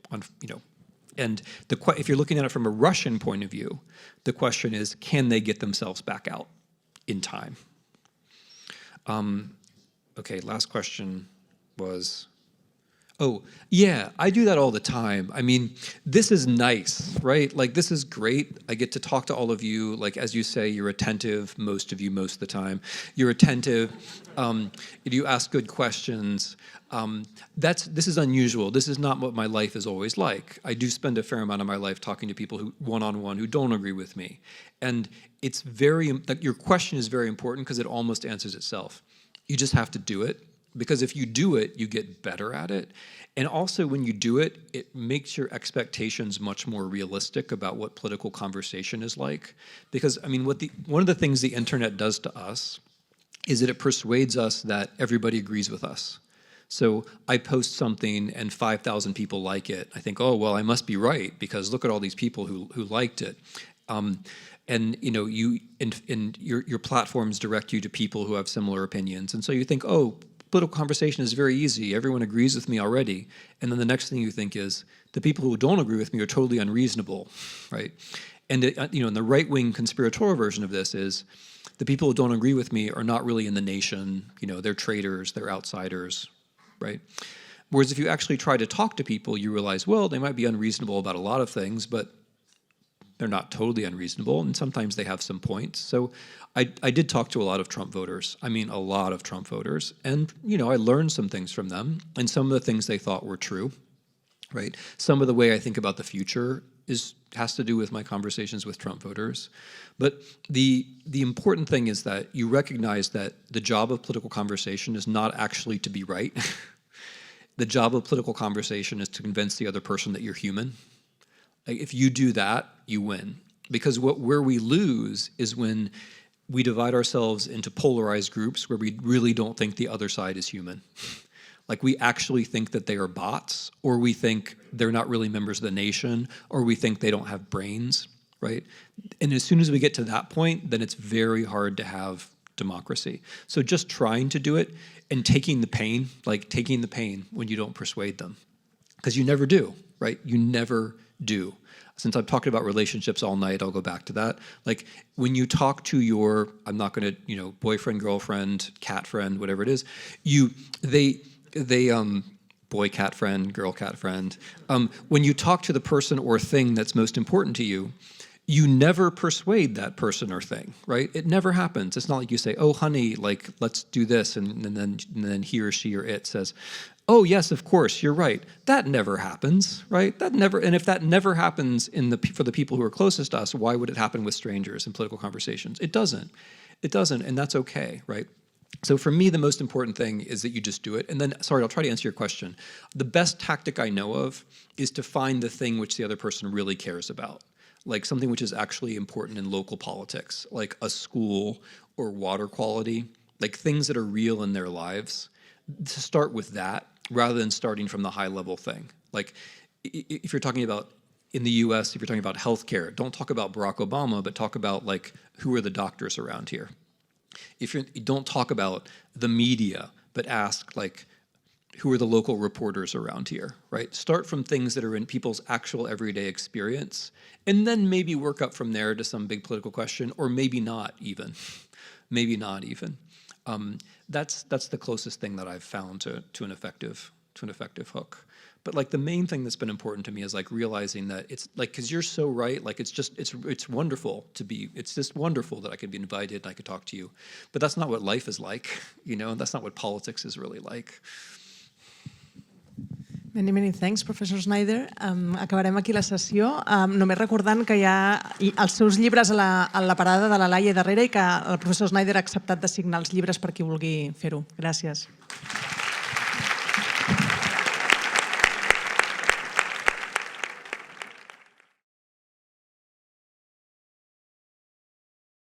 And if you're looking at it from a Russian point of view, the question is, can they get themselves back out in time? Okay, last question was, oh, yeah, I do that all the time. I mean, this is nice, right? Like, this is great. I get to talk to all of you. Like, as you say, you're attentive, most of you, most of the time. You're attentive. If you ask good questions. This is unusual. This is not what my life is always like. I do spend a fair amount of my life talking to people who one-on-one who don't agree with me. And it's your question is very important because it almost answers itself. You just have to do it. Because if you do it, you get better at it. And also when you do it, it makes your expectations much more realistic about what political conversation is like. Because, I mean, one of the things the internet does to us is that it persuades us that everybody agrees with us. So I post something and 5,000 people like it. I think, oh, well, I must be right because look at all these people who liked it. And you know, your platforms direct you to people who have similar opinions. And so you think, oh, political conversation is very easy. Everyone agrees with me already. And then the next thing you think is, the people who don't agree with me are totally unreasonable, right? And and the right-wing conspiratorial version of this is, the people who don't agree with me are not really in the nation. They're traitors, they're outsiders, right? Whereas if you actually try to talk to people, you realize, well, they might be unreasonable about a lot of things, but they're not totally unreasonable, and sometimes they have some points. So I did talk to a lot of Trump voters. I mean, a lot of Trump voters. And, I learned some things from them, and some of the things they thought were true, right? Some of the way I think about the future has to do with my conversations with Trump voters. But the important thing is that you recognize that the job of political conversation is not actually to be right. The job of political conversation is to convince the other person that you're human. If you do that, you win. Because where we lose is when we divide ourselves into polarized groups where we really don't think the other side is human. Like we actually think that they are bots, or we think they're not really members of the nation, or we think they don't have brains, right? And as soon as we get to that point, then it's very hard to have democracy. So just trying to do it and taking the pain when you don't persuade them. Because you never do, right? You never do. Since I'm talking about relationships all night, I'll go back to that. Like when you talk to your, I'm not going to, boyfriend, girlfriend, cat friend, whatever it is, boy cat friend, girl cat friend. When you talk to the person or thing that's most important to you, you never persuade that person or thing, right? It never happens. It's not like you say, oh, honey, like, let's do this. And then he or she or it says, oh, yes, of course, you're right. That never happens, right? And if that never happens for the people who are closest to us, why would it happen with strangers in political conversations? It doesn't, and that's okay, right? So for me, the most important thing is that you just do it. And then, sorry, I'll try to answer your question. The best tactic I know of is to find the thing which the other person really cares about, like something which is actually important in local politics, like a school or water quality, like things that are real in their lives. To start with that, rather than starting from the high-level thing. Like, if you're talking about, in the US, if you're talking about healthcare, don't talk about Barack Obama, but talk about, like, who are the doctors around here? You don't talk about the media, but ask, like, who are the local reporters around here, right? Start from things that are in people's actual everyday experience, and then maybe work up from there to some big political question, or maybe not even. Maybe not even. That's the closest thing that I've found to an effective hook. But like the main thing that's been important to me is like realizing that it's like, because you're so right, like it's wonderful to be, it's just wonderful that I could be invited and I could talk to you. But that's not what life is like, you know, and that's not what politics is really like. Many thanks, Professor Snyder. Acabarem aquí la sessió. Només recordant que hi ha els seus llibres a la parada de la Laia darrere i que el professor Snyder ha acceptat de signar els llibres per qui vulgui fer-ho. Gràcies.